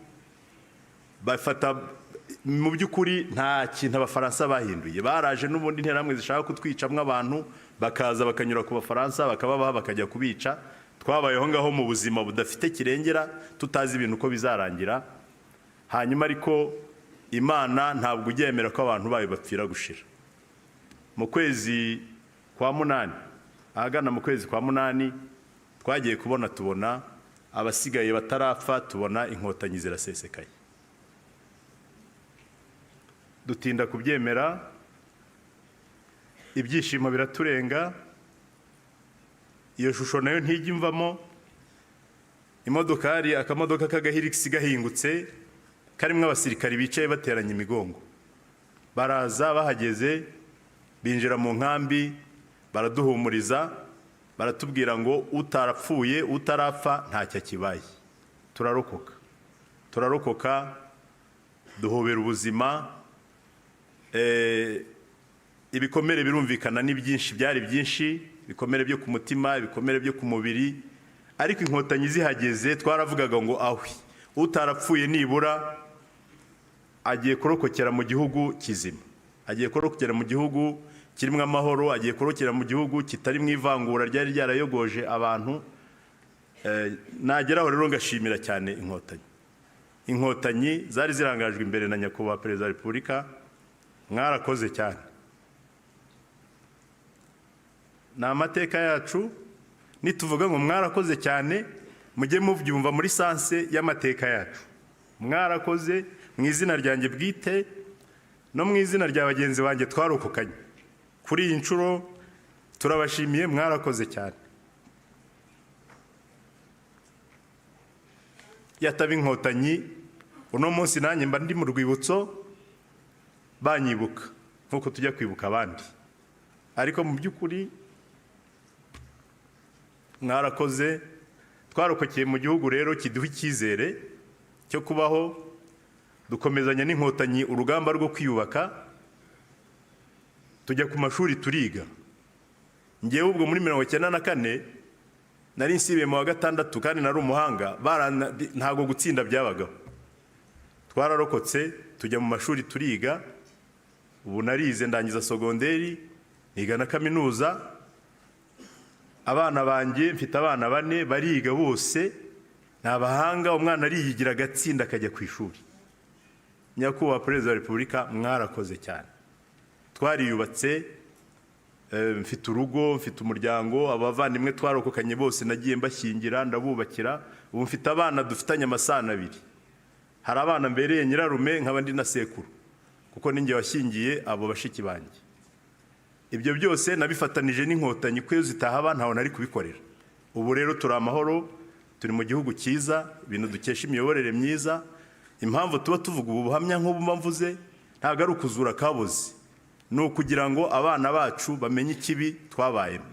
bafata mu by'ukuri nta kintu Abafaransa bahinduye. Baraje n'ubundi intera hamwe zishaka kutwicamwe abantu, bakaza bakanyura ku Bafaransa bakababaha bakajya kubica. Twabayeho ngaho mu buzima budafite kirengera, tutazi ibintu uko bizarangira. Hanyuma ariko Imana ntabwo ugiyemera ko abantu bayo bapfira gushira. Mu kwezi kwa 8, ahagana mu kwezi kwa 8, twagiye tubona abasigaye batarapfa, tubona inkotanyi zirasesekaye. Dutinda kubyemera, ibyishimo biraturenga. Iyo shusho nayo ntijya imvamo. Imodokari akamodoka k'agahirigisi gahingutse karimo abasirikari bicaye bateranye imigongo. Baraza bahageze, binjira mu nkambi, baraduhumuriza, baratubwira ngo utarapfuye utarapfa ntacyo kibaye. Turarokoka duhobera ubuzima. Ibikomere birumvikana ni byinshi, byari byinshi, ibikomere byo ku mutima, ibikomere byo ku mubiri. Ariko inkotanyi zihageze twaravugaga ngo ahwi utarapfuye nibura agiye kurokokera mu gihugu kizima, agiye kurokokera mu gihugu kirimo amahoro, agiye kurokokera mu gihugu kitari mu ivangura ryari ryarayogoje abantu. Nageraho rero ngashimira cyane inkotanyi zari zirangajwe imbere na nyakubahwa Perezida wa Repubulika. Mwarakoze cyane. Na amateka yacu nituvuga ngo mwarakoze cyane, mujye mubyumva muri sanse y'amateka yacu. Mwarakoze mu izina ryanjye bwite no mu izina rya bagenzi banjye twarokokanye. Kuri iyi nshuro turabashimiye, mwarakoze cyane. Yataba inkotanyi, uno munsi nanjye mba ndi mu rwibutso banyibuka nkuko tujya kwibuka abandi. Ariko mu by'ukuri mwarakoze. Twarokokeye mu gihugu rero kiduha icyizere cyo kubaho, dukomezanya n'inkotanyi urugamba rwo kwiyubaka. Tujya ku mashuri turiga. Ngewe ubwo muri 1994 nari nsibiye mu wa gatandatu kandi nari umuhanga, ntago gutsinda byabagaho. Twararokotse tujya mu mashuri turiga. Ubu narize ndangiza sogonderi, niga na kaminuza. Abana banjye mfite abana 4 bariga bose, nabahanga. Umwana ariyigira gatsinda akajya ku ishuri. Nyakubahwa Perezida wa Repubulika mwarakoze cyane. Twariyubatse, mfite urugo, mfite umuryango. Abavandimwe twarokokanye bose nagiye mbashyingira ndabubakira. Ubu mfite abana dufitanye amasano 2. Hari abana mbereye nyirarume nk'abandi na sekuru, kuko ninjye washyingiye abo bashiki banjye. Ibyo byose nabifatanije n'inkotanyi kwe zitahaba ntaho nari kubikorera. Ubu rero turi amahoro, turi mu gihugu cyiza, ibintu dukesha imiyoborere myiza. Impamvu tuba tuvuga ubu buhamya nk'ubu mvuze ntago ari ukuzura kaboze, ni ukugira ngo abana bacu bamenye ikibi twabayemo,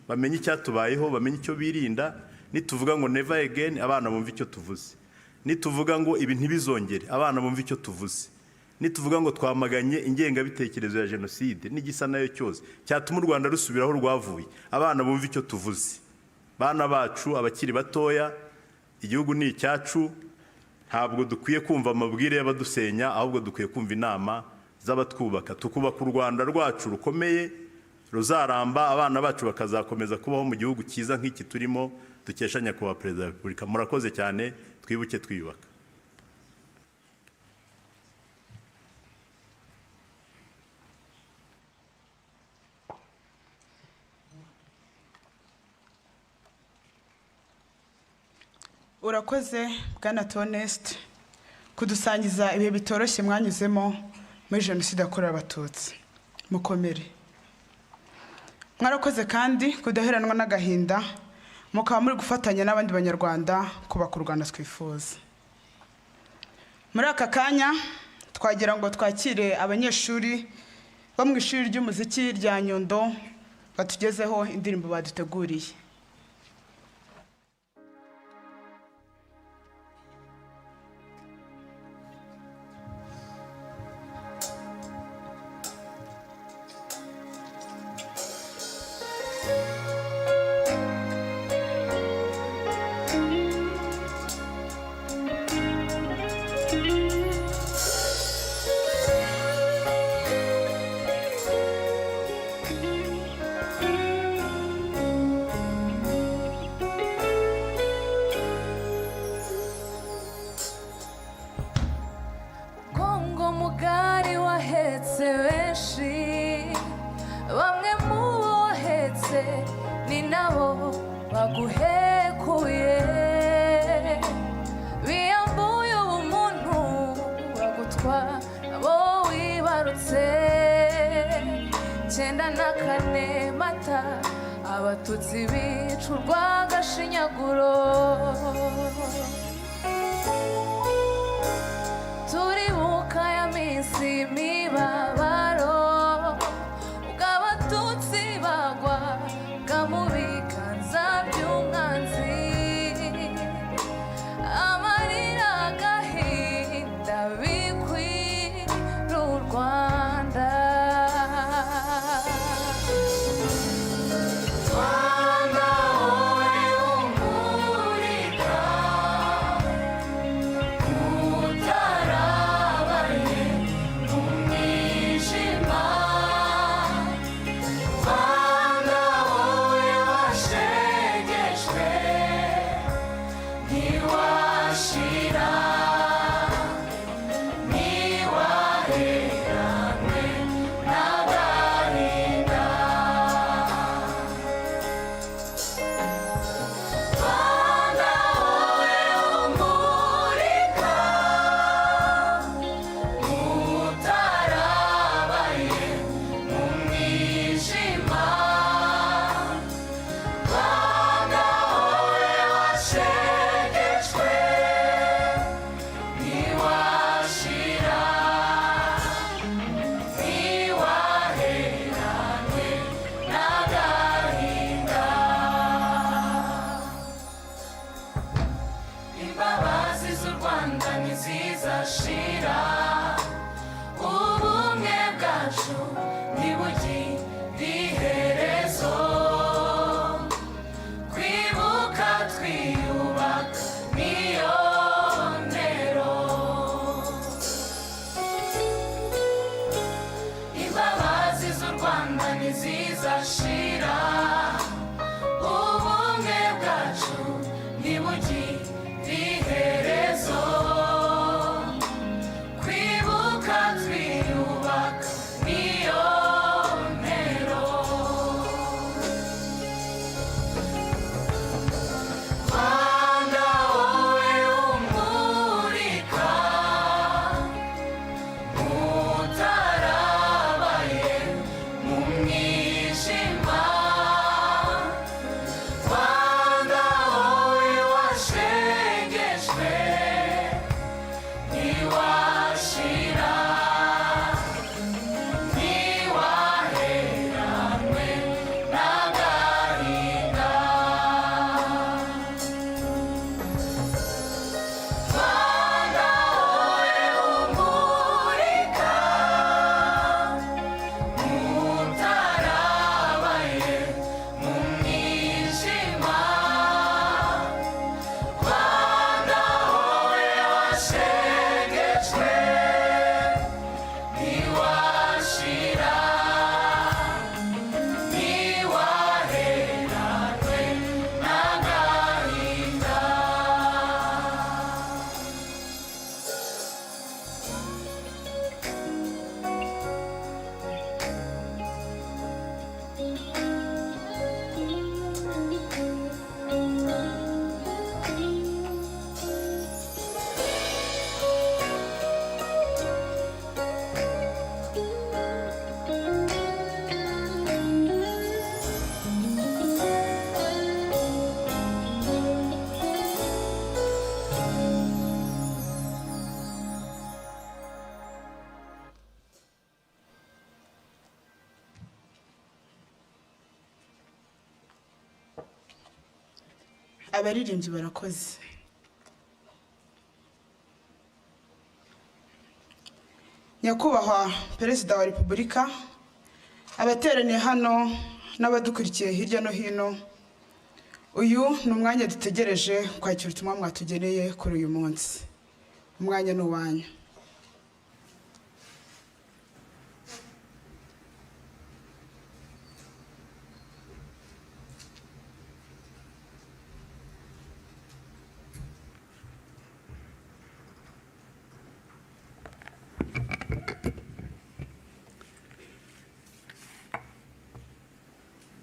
bamenye icyatubayeho, bamenye icyo birinda. Nituvuga ngo never again, abana bumva icyo tuvuze. Nituvuga ngo ibi ntibizongere, abana bumva icyo tuvuze. Nituvuga ngo twamaganye ingengabitekerezo ya Jenoside n'igisa nayo cyose cyatuma u Rwanda rusubiraho rwavuye, abana bumva icyo tuvuze. Bana bacu abakiri batoya, igihugu ni icyacu, ntabwo dukwiye kumva amabwire y'abadusenya, ahubwo dukwiye kumva inama z'abatwubaka, tukubaka u Rwanda rwacu rukomeye ruzaramba, abana bacu bakazakomeza kubaho mu gihugu cyiza nk'iki turimo dukesha nyakubahwa Perezida wa Repubulika. Murakoze cyane, twibuke twiyubaka. Urakoze Bwana Tonest kudusangiza ibihe bitoroshye mwanyuzemo muri Jenoside yakorewe Abatutsi. Mukomere. Mwarakoze kandi kudaheranwa n'agahinda, mukaba muri gufatanya n'abandi banyarwanda kubaka u Rwanda twifuza. Muri aka kanya twagira ngo twakire abanyeshuri bo mu ishuri ry'umuziki rya Nyundo batugezeho indirimbo baduteguriye. Abatutsi bicurwa agashinyaguro, turibuka ya minsi imibabaro ubwo Abatutsi bagwaga mu biganza by'umwanzi, amarira agahinda bikwira u Rwanda. Rwanda wowe washe abaririmbyi barakoze. Nyakubahwa Perezida wa Repubulika, abateraniye hano n'abadukurikiye hirya no hino, uyu ni umwanya dutegereje kwakira ubutumwa mwatugeneye kuri uyu munsi. Umwanya ni uwanyu.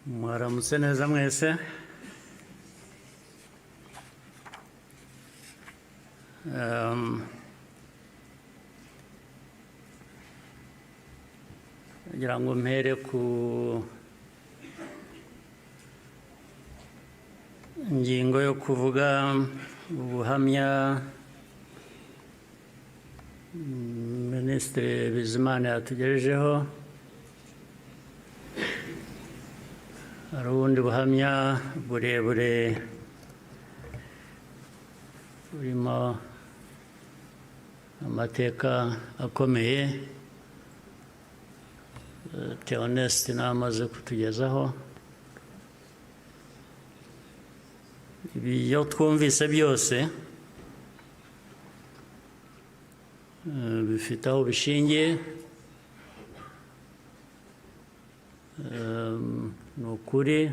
Mwaramutse neza mwese. Ngira ngo mpere ku ngingo yo kuvuga ubuhamya Minisitiri Bizimana yatugejejeho. Hari ubundi buhamya burebure burimo amateka akomeye Theoneste namaze kutugezaho. Ibyo twumvise byose bifite aho bishingiye. Ni ukuri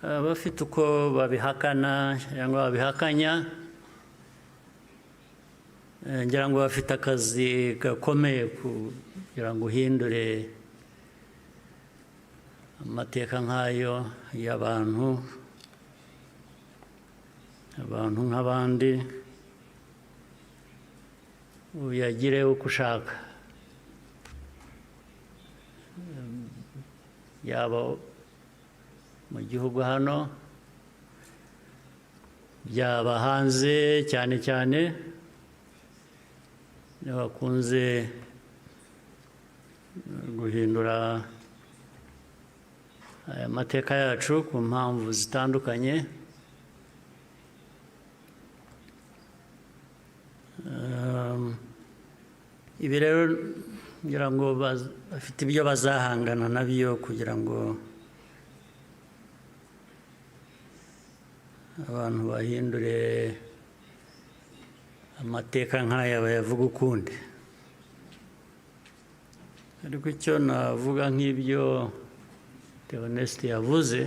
abafite uko babihakana cyangwa babihakanya, ngira ngo bafite akazi gakomeye kugira ngo uhindure amateka nk'ayo y'abantu nk'abandi, uyagire uko ushaka, yaba mu gihugu hano, byaba hanze, cyane cyane bakunze guhindura aya mateka yacu ku mpamvu zitandukanye. Ibi rero ngira ngo bafite ibyo bazahangana nabyo kugira ngo abantu bahindure amateka nk'aya bayavuga ukundi. Ariko icyo navuga nk'ibyo Theoneste yavuze,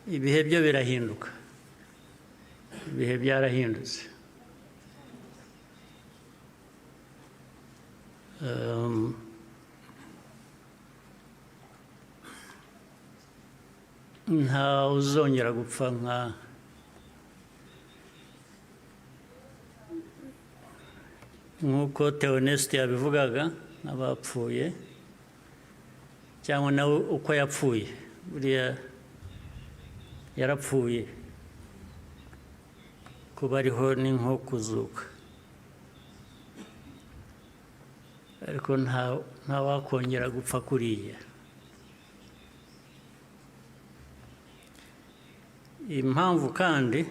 ibihe byo birahinduka, ibihe byarahindutse. Nta uzongera gupfa nk'uko Theoneste yabivugaga, n'abapfuye cyangwa nawe uko yapfuye. Buriya yarapfuye, kuba ariho ni nko kuzuka, ariko nta wakongera gupfa kuriya. Impamvu kandi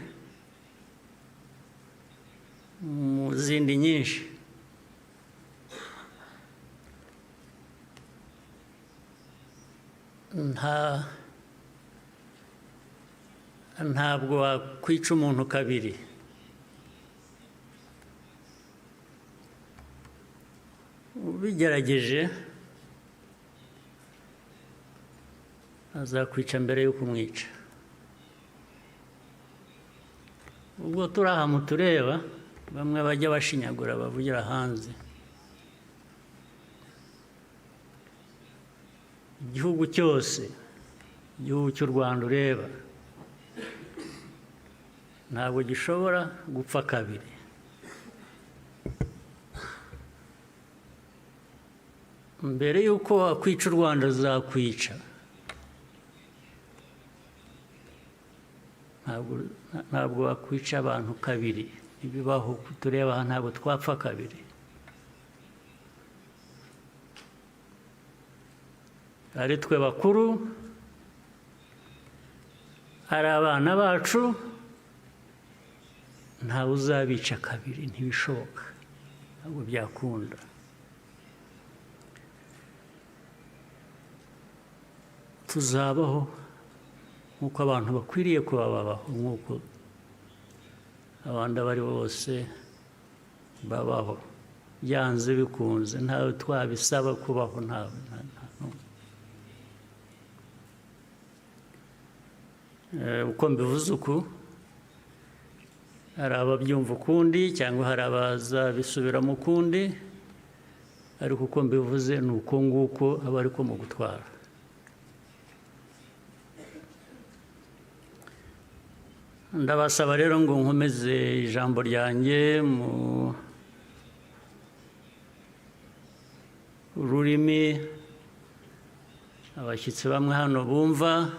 mu zindi nyinshi, ntabwo wakwica umuntu kabiri. Ubigerageje azakwica mbere yo kumwica. Ubwo turi aha mutureba, bamwe bajya bashinyagura bavugira hanze. Igihugu cyose, igihugu cy'u Rwanda ureba, ntabwo gishobora gupfa kabiri. Mbere y'uko wakwica u Rwanda azakwica. Ntabwo wakwica abantu kabiri. Ibibaho tureba aha ntabwo twapfa kabiri. ari twe bakuru, ari abana bacu, ntawe uzabica kabiri, ntibishoboka, ntabwo byakunda. Tuzabaho nk'uko abantu bakwiriye kuba babaho, nk'uko abandi abo ari bo bose babaho, byanze bikunze, ntawe twabisaba kubaho, ntawe. Uko mbivuze uku, hari ababyumva ukundi cyangwa hari abazabisubiramo ukundi, ariko uko mbivuze ni uko nguko aba ariko mu gutwara. Ndabasaba rero ngo nkomeze ijambo ryanjye mu rurimi abashyitsi bamwe hano bumva,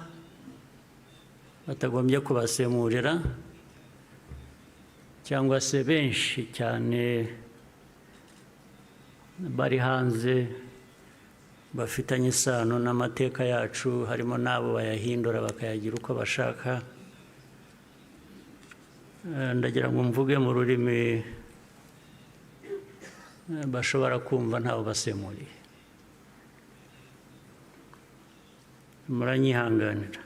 batagombye kubasemurira, cyangwa se benshi cyane bari hanze bafitanye isano n'amateka yacu, harimo n'abo bayahindura bakayagira uko bashaka. Ndagira ngo mvuge mu rurimi bashobora kumva ntawe basemuriye. Muranyihanganira.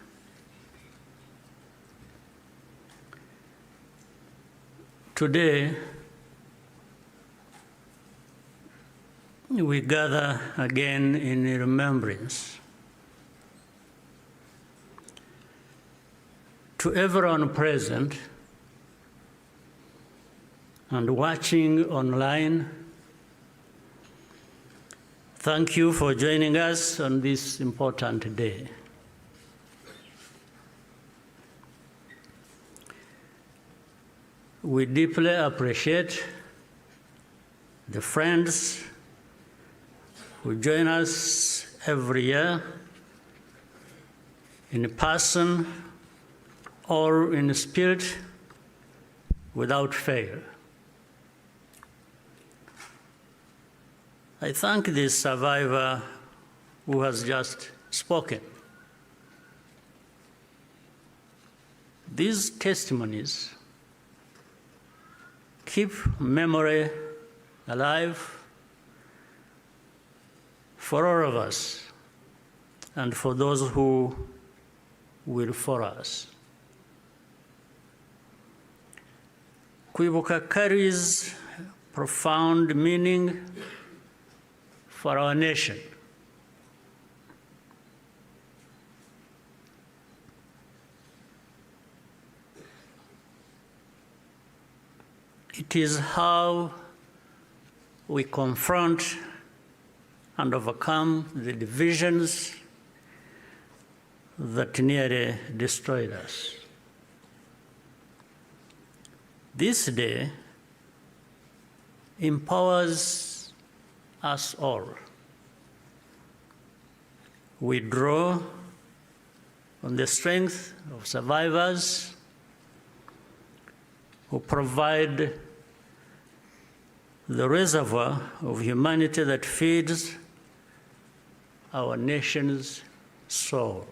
Today, we gather again in remembrance. To everyone present and watching online, thank you for joining us on this important day. We deeply appreciate the friends who join us every year in person or in spirit without fail. I thank the survivor who has just spoken. These testimonies keep memory alive for all of us and for those who will follow us. Kwibuka carries profound meaning for our nation. It is how we confront and overcome the divisions that nearly destroyed us. This day empowers us all. We draw on the strength of survivors who provide the reservoir of humanity that feeds our nation's soul.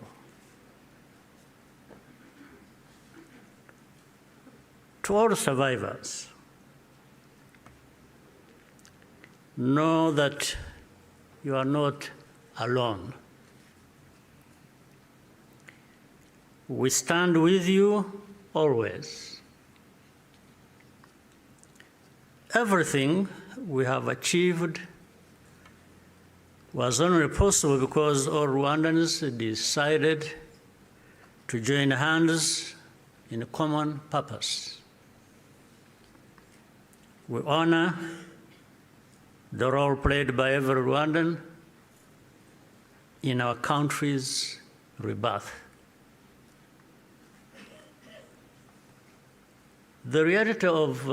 To all survivors, know that you are not alone. We stand with you always. Everything we have achieved was only possible because all Rwandans decided to join hands in a common purpose. We honor the role played by every Rwandan in our country's rebirth. The reality of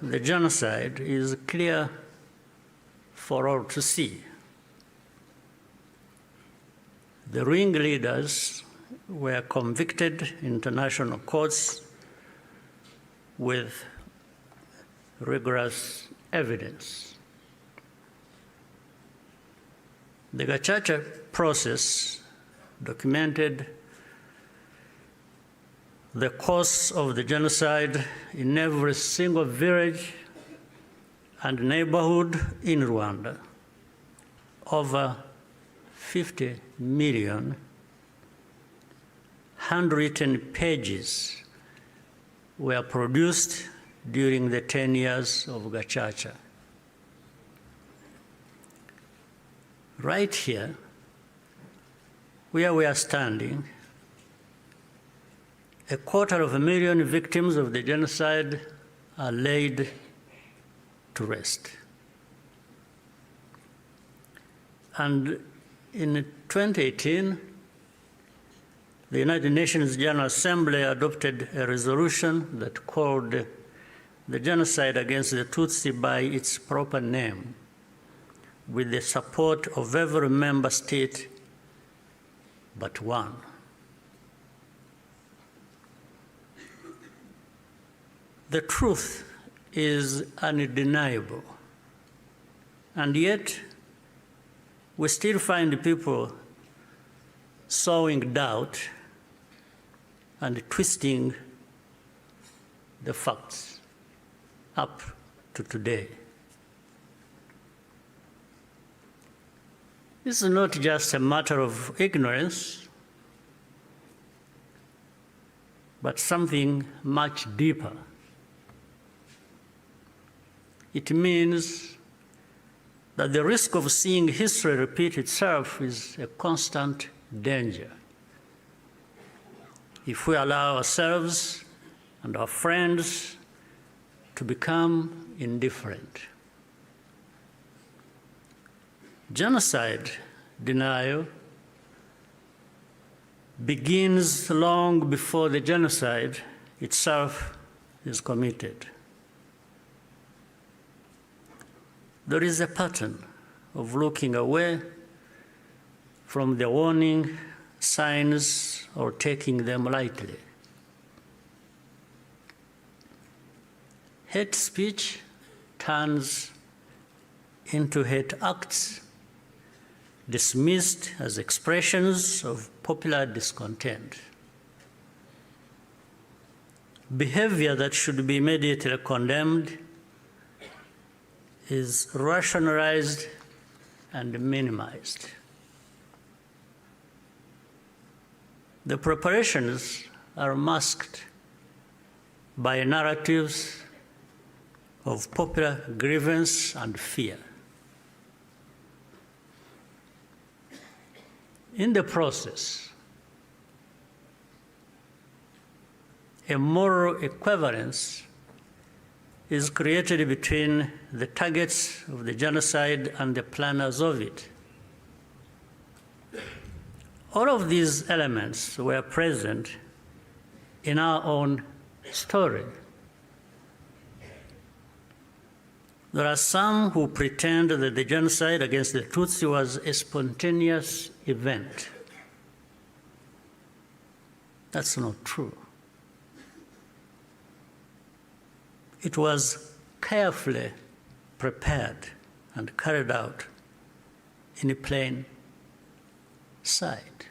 the genocide is clear for all to see. The ringleaders were convicted in international courts with rigorous evidence. The Gacaca process documented the course of the genocide in every single village and neighborhood in Rwanda. Over 50 million handwritten pages were produced during the 10 years of Gacaca. Right here, where we are standing, 250,000 victims of the genocide are laid to rest. And in 2018, the United Nations General Assembly adopted a resolution that called the genocide against the Tutsi by its proper name, with the support of every member state but one. The truth is undeniable, and yet we still find people sowing doubt and twisting the facts up to today. This is not just a matter of ignorance, but something much deeper. It means that the risk of seeing history repeat itself is a constant danger. If we allow ourselves and our friends to become indifferent. Genocide denial begins long before the genocide itself is committed. There is a pattern of looking away from the warning signs or taking them lightly. Hate speech turns into hate acts, dismissed as expressions of popular discontent. Behavior that should be immediately condemned is rationalized and minimized. The preparations are masked by narratives of popular grievance and fear. In the process, a moral equivalence is created between the targets of the genocide and the planners of it. All of these elements were present in our own story. There are some who pretend that the genocide against the Tutsi was a spontaneous event. That's not true. It was carefully prepared and carried out in plain sight.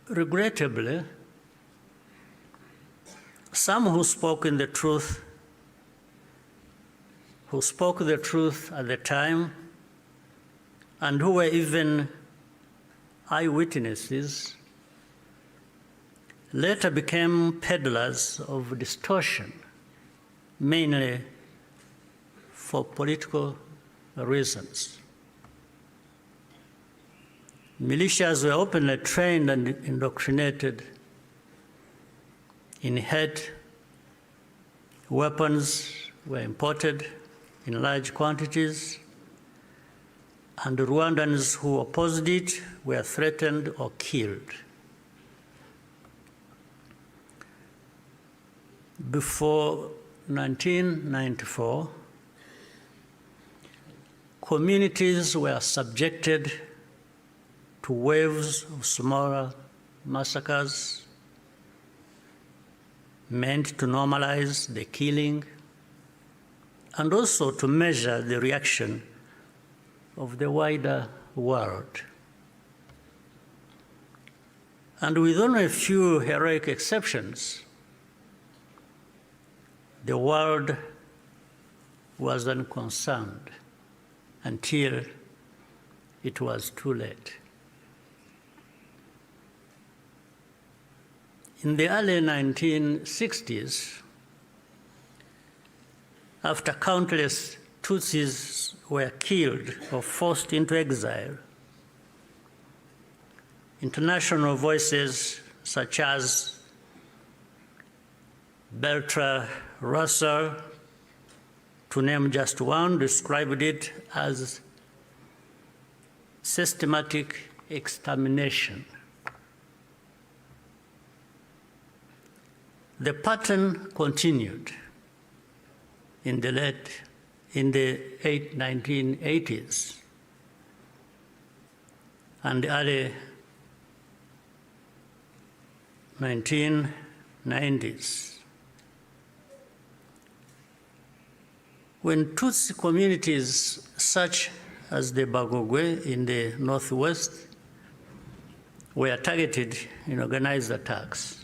Regrettably, some who spoke the truth at the time, and who were even eyewitnesses, later became peddlers of distortion, mainly for political reasons. Militias were openly trained and indoctrinated in hate. Weapons were imported in large quantities, and Rwandans who opposed it were threatened or killed. Before 1994, communities were subjected to waves of smaller massacres meant to normalize the killing and also to measure the reaction of the wider world. And with only a few heroic exceptions, the world was unconcerned until it was too late. In the early 1960s, after countless Tutsis were killed or forced into exile, international voices such as Bertrand Russell, to name just one, described it as systematic extermination. The pattern continued in the 1980s and early 1990s. When Tutsi communities such as the Bagogwe in the northwest were targeted in organized attacks,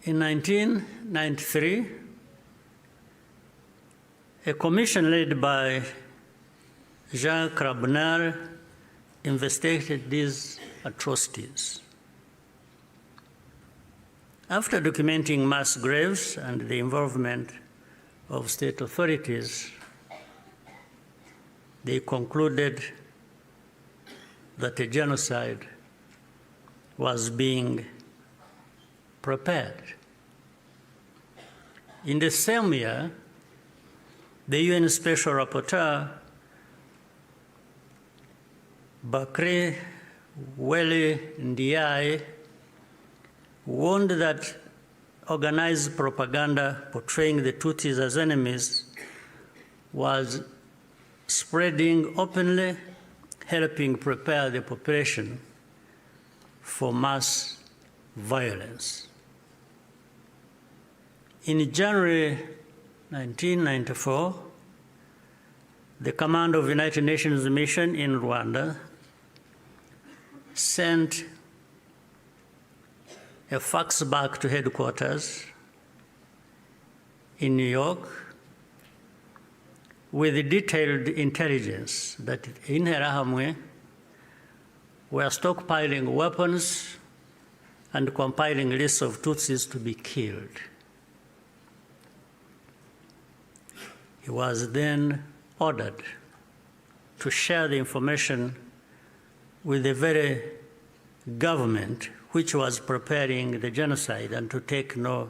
in 1993, a commission led by Jean Crabonneau investigated these atrocities. After documenting mass graves and the involvement of state authorities, they concluded that a genocide was being prepared. In the same year, the UN Special Rapporteur, Bakri Weli Ndiaye, warned that organized propaganda portraying the Tutsis as enemies was spreading openly, helping prepare the population for mass violence. In January 1994, the command of the United Nations mission in Rwanda sent a fax back to headquarters in New York with detailed intelligence that Interahamwe were stockpiling weapons and compiling lists of Tutsis to be killed. He was then ordered to share the information with the very government which was preparing the genocide and to take no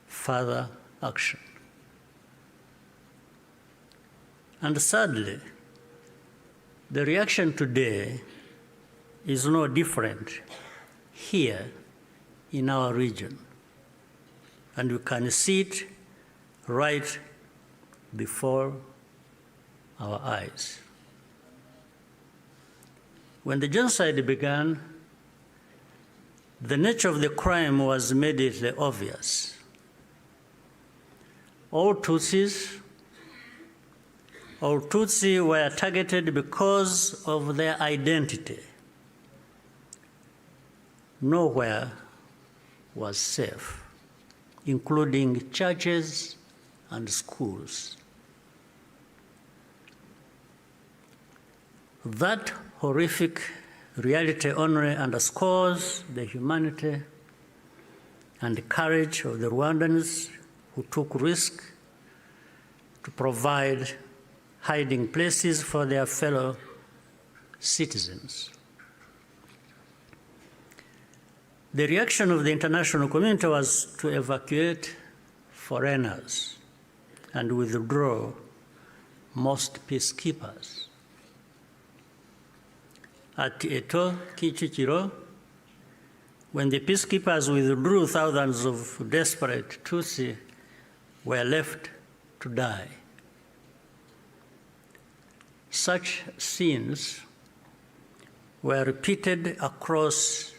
further action. And sadly, the reaction today is no different here in our region. And we can see it right before our eyes. When the genocide began, the nature of the crime was immediately obvious. All Tutsi were targeted because of their identity. Nowhere was safe, including churches and schools. That horrific reality only underscores the humanity and the courage of the Rwandans who took risk to provide hiding places for their fellow citizens. The reaction of the international community was to evacuate foreigners and withdraw most peacekeepers. At Eto, Kichikiro, when the peacekeepers withdrew, thousands of desperate Tutsi were left to die. Such scenes were repeated across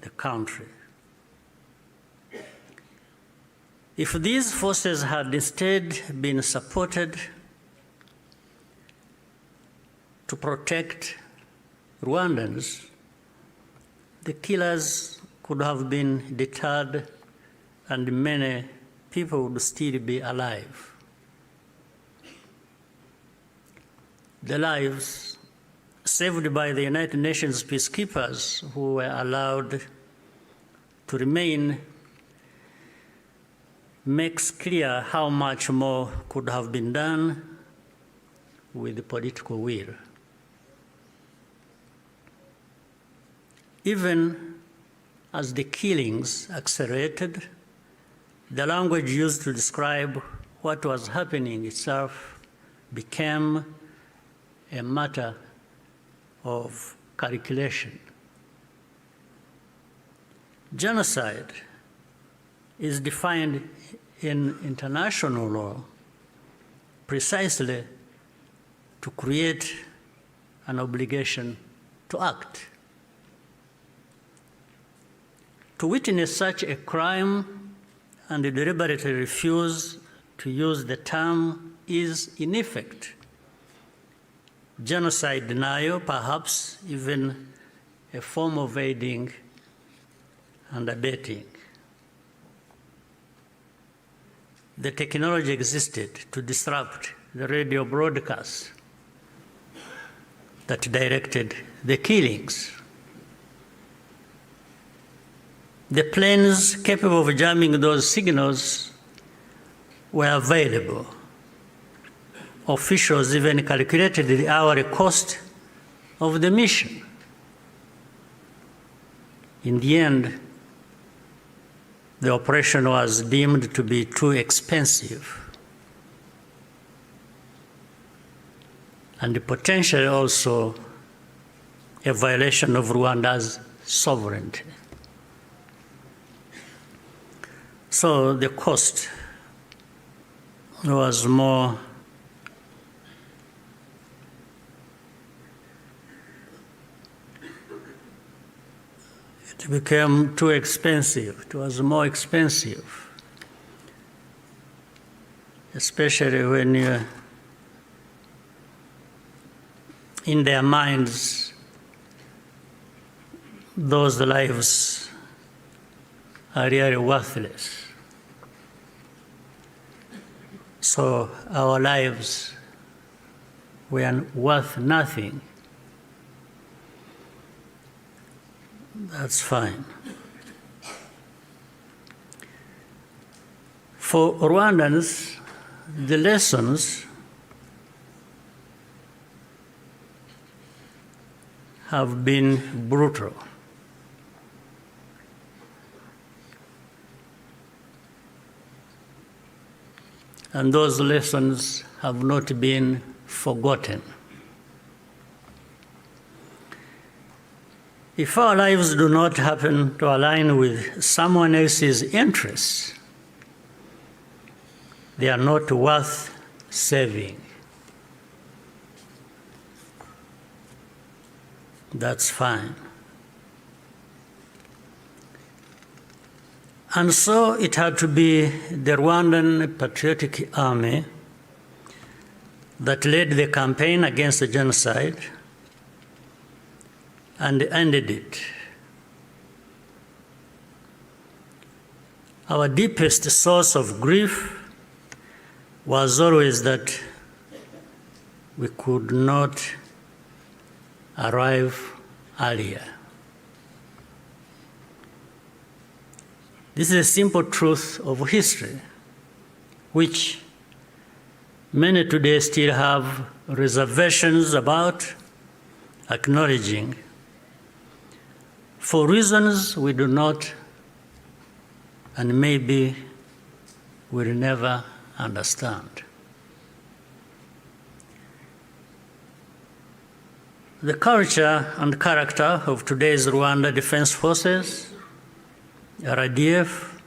the country. If these forces had instead been supported to protect Rwandans, the killers could have been deterred and many people would still be alive. The lives saved by the United Nations peacekeepers who were allowed to remain makes clear how much more could have been done with the political will. Even as the killings accelerated, the language used to describe what was happening itself became a matter of calculation. Genocide is defined in international law precisely to create an obligation to act. To witness such a crime and deliberately refuse to use the term is, in effect, genocide denial, perhaps even a form of aiding and abetting. The technology existed to disrupt the radio broadcasts that directed the killings. The planes capable of jamming those signals were available. Officials even calculated the hourly cost of the mission. In the end, the operation was deemed to be too expensive and potentially also a violation of Rwanda's sovereignty. So the cost was more it became too expensive. It was more expensive, especially when in their minds those lives are really worthless. So our lives were worth nothing. That's fine. For Rwandans, the lessons have been brutal. And those lessons have not been forgotten. If our lives do not happen to align with someone else's interests, they are not worth saving. That's fine. And so it had to be the Rwandan Patriotic Army that led the campaign against the genocide and ended it. Our deepest source of grief was always that we could not arrive earlier. This is a simple truth of history, which many today still have reservations about acknowledging, for reasons we do not and maybe will never understand. The culture and character of today's Rwanda Defense Forces, RDF,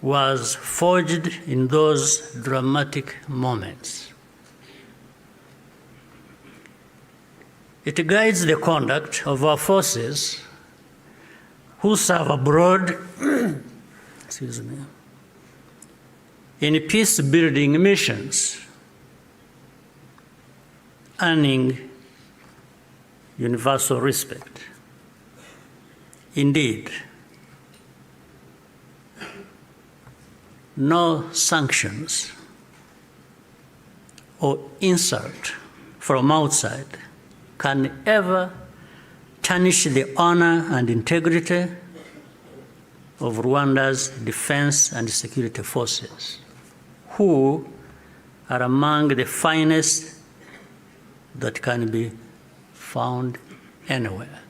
was forged in those dramatic moments. It guides the conduct of our forces who serve abroad excuse me, in peace-building missions, earning universal respect. Indeed, no sanctions or insult from outside can ever tarnish the honor and integrity of Rwanda's defense and security forces, who are among the finest that can be found anywhere.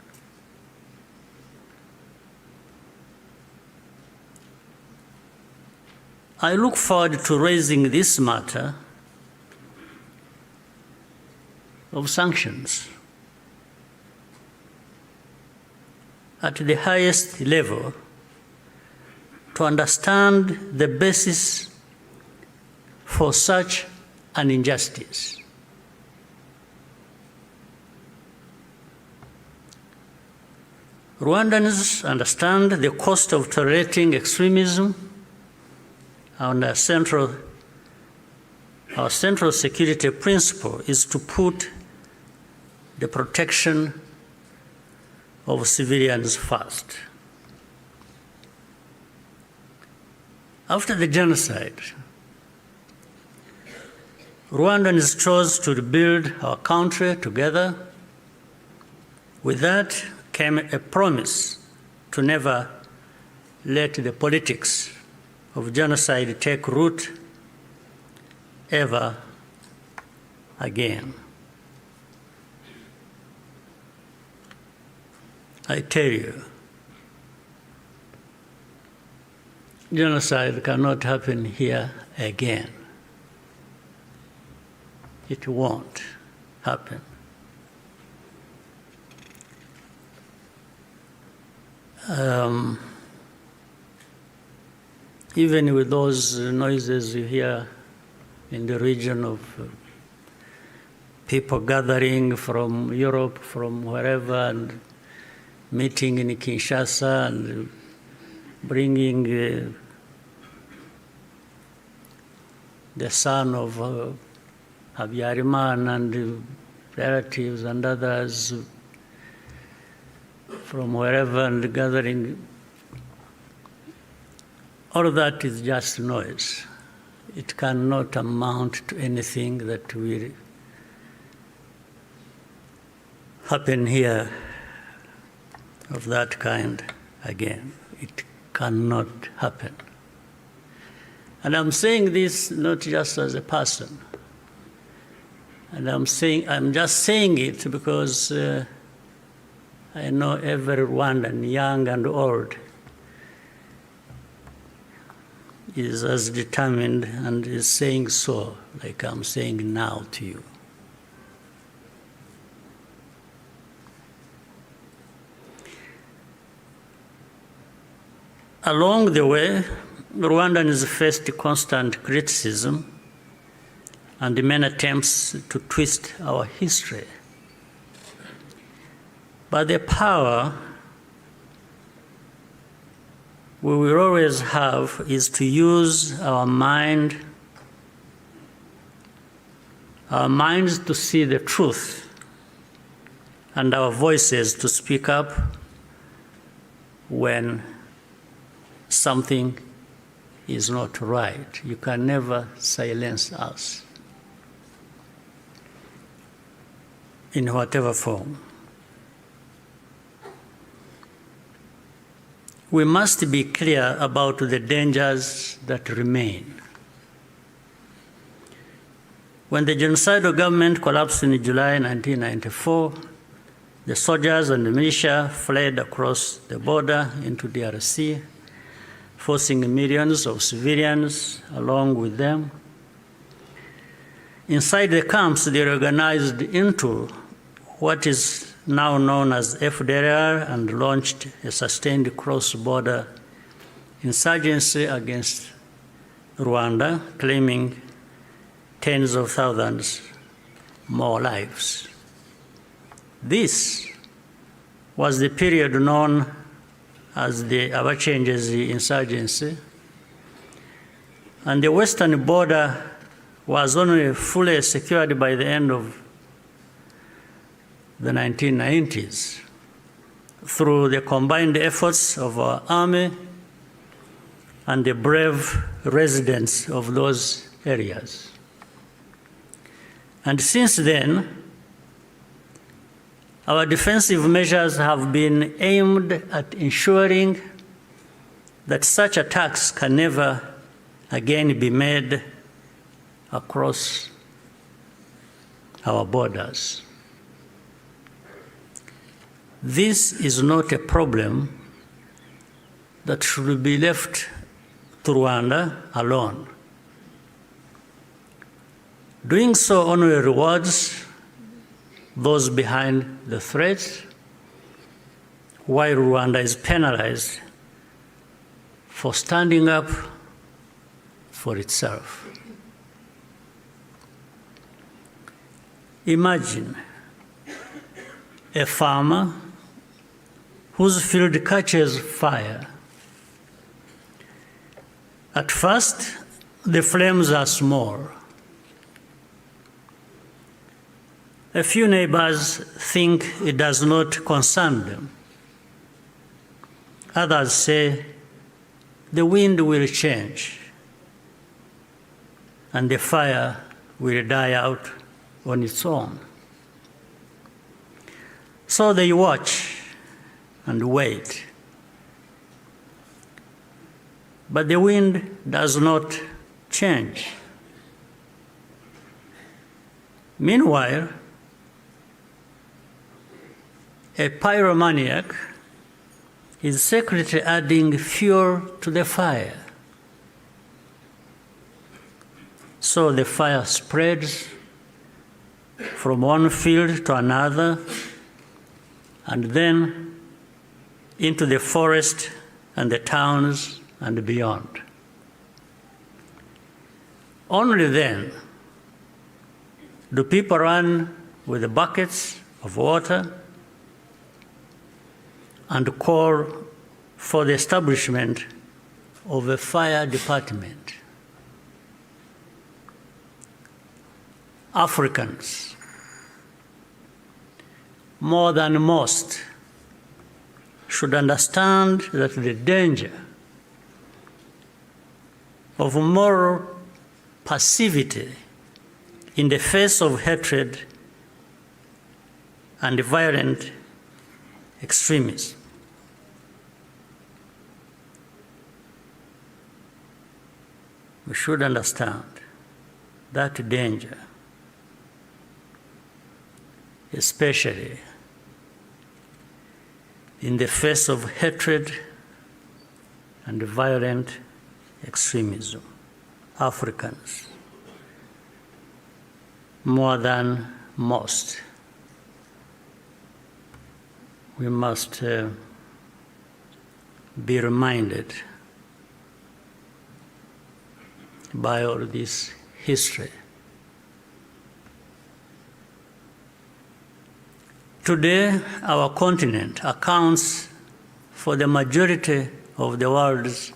I look forward to raising this matter of sanctions at the highest level to understand the basis for such an injustice. Rwandans understand the cost of tolerating extremism, and our central security principle is to put the protection of civilians first. After the genocide, Rwandans chose to rebuild our country together. With that came a promise to never let the politics of genocide take root ever again. I tell you, genocide cannot happen here again. It won't happen. Even with those noises you hear in the region of people gathering from Europe, from wherever, and meeting in Kinshasa and bringing the son of Habyarimana and relatives and others from wherever and gathering, all of that is just noise. It cannot amount to anything that will happen here of that kind again. It cannot happen. And I'm saying this not just as a person. And I'm just saying it because I know every Rwandan, young and old, is as determined and is saying so, like I'm saying now to you. Along the way, Rwandans faced constant criticism and many attempts to twist our history. But the power we will always have is to use our minds to see the truth and our voices to speak up when something is not right. You can never silence us in whatever form. We must be clear about the dangers that remain. When the genocidal government collapsed in July 1994, the soldiers and the militia fled across the border into DRC, forcing millions of civilians along with them. Inside the camps, they organized into what is now known as FDLR and launched a sustained cross-border insurgency against Rwanda, claiming tens of thousands more lives. This was the period known as the Abacengezi insurgency, and the western border was only fully secured by the end of the 1990s through the combined efforts of our army and the brave residents of those areas. And since then, our defensive measures have been aimed at ensuring that such attacks can never again be made across our borders. This is not a problem that should be left to Rwanda alone. Doing so only rewards those behind the threats, while Rwanda is penalized for standing up for itself. Imagine a farmer whose field catches fire. At first, the flames are small. A few neighbors think it does not concern them. Others say the wind will change and the fire will die out on its own. So they watch and wait. But the wind does not change. Meanwhile, a pyromaniac is secretly adding fuel to the fire. So the fire spreads from one field to another, and then into the forest and the towns and beyond. Only then do people run with the buckets of water and call for the establishment of a fire department. Africans, more than most, should understand that the danger of moral passivity in the face of hatred and violent extremism. We should understand that danger, especially in the face of hatred and violent extremism. Africans, more than most, we must be reminded by all this history. Today, our continent accounts for the majority of the world's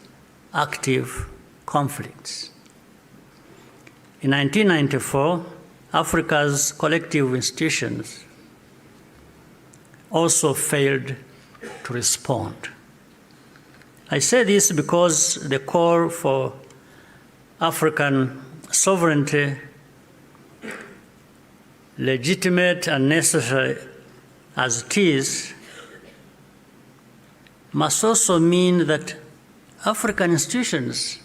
active conflicts. In 1994, Africa's collective institutions also failed to respond. I say this because the call for African sovereignty, legitimate and necessary as it is, must also mean that African institutions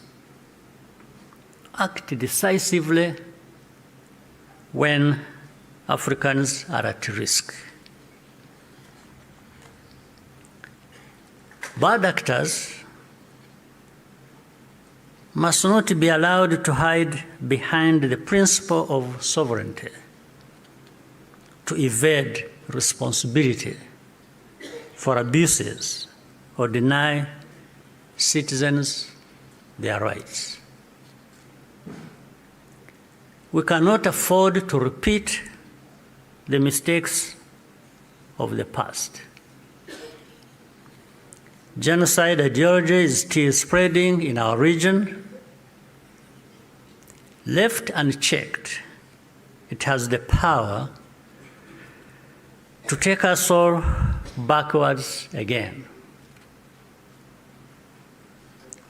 act decisively when Africans are at risk. Bad actors must not be allowed to hide behind the principle of sovereignty, to evade responsibility for abuses or deny citizens their rights. We cannot afford to repeat the mistakes of the past. Genocide ideology is still spreading in our region. Left unchecked, it has the power to take us all backwards again.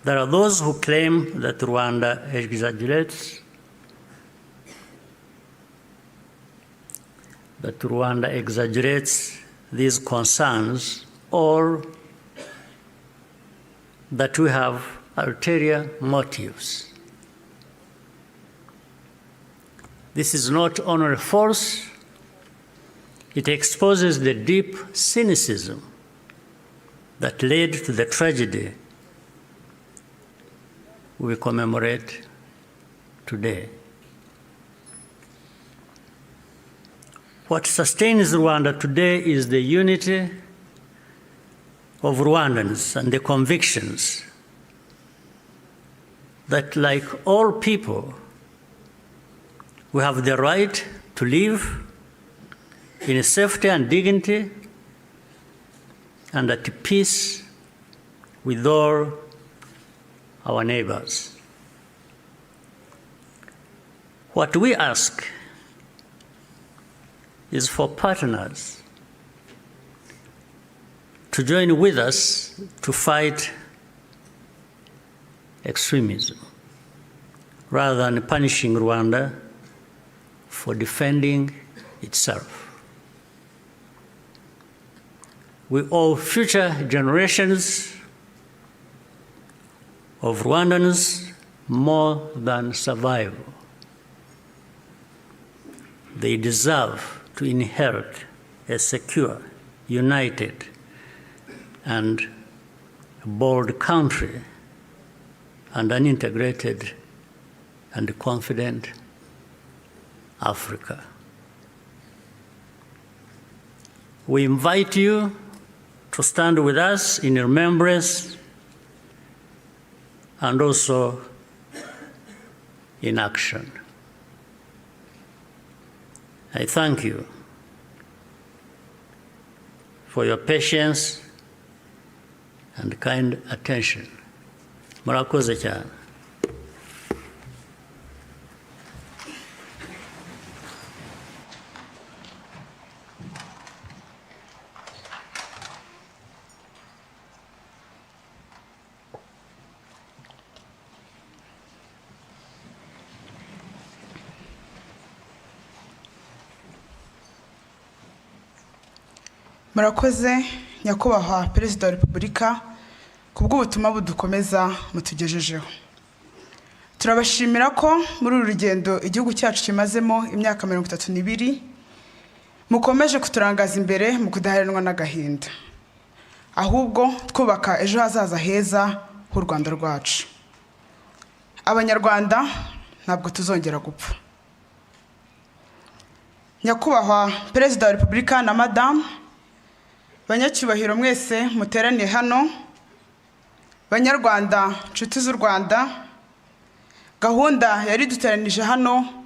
There are those who claim that Rwanda exaggerates, these concerns, or that we have ulterior motives. This is not only false, it exposes the deep cynicism that led to the tragedy we commemorate today. What sustains Rwanda today is the unity of Rwandans and the convictions that, like all people, we have the right to live in safety and dignity and at peace with all our neighbors. What we ask is for partners to join with us to fight extremism, rather than punishing Rwanda for defending itself. We owe future generations of Rwandans more than survival. They deserve to inherit a secure, united, and bold country and an integrated and confident Africa. We invite you to stand with us in remembrance and also in action. I thank you for your patience and kind attention. Murakoze cyane. Murakoze nyakubahwa Perezida wa Repubulika kubw'ubutumwa budukomeza mutugejejeho. Turabashimira ko muri uru rugendo igihugu cyacu kimazemo imyaka 32 mukomeje kuturangaza imbere mu kudaheranwa n'agahinda, ahubwo twubaka ejo hazaza heza h'u Rwanda rwacu. Abanyarwanda ntabwo tuzongera gupfa. Nyakubahwa Perezida wa Repubulika na Madame banyacyubahiro mwese muteraniye hano, Banyarwanda nshuti z'u Rwanda, gahunda yari duteranije hano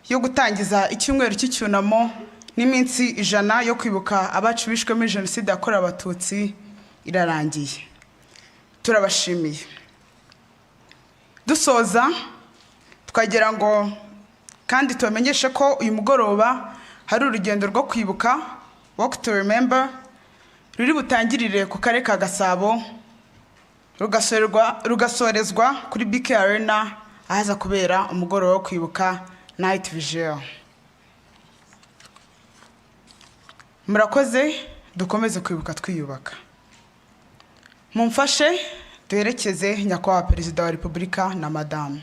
yo gutangiza icyumweru cy'icyunamo n'iminsi 100 yo kwibuka abacu bishwe muri Jenoside yakorewe Abatutsi irarangiye. Turabashimiye. Dusoza twagira ngo kandi tubamenyeshe ko uyu mugoroba hari urugendo rwo kwibuka, walk to remember, ruri butangirire ku karere ka Gasabo, rugasorezwa kuri BK Arena ahaza kubera umugoroba wo kwibuka night vigil. Murakoze, dukomeze kwibuka twiyubaka. Mumfashe duherekeze nyakubahwa Perezida wa Repubulika na Madame.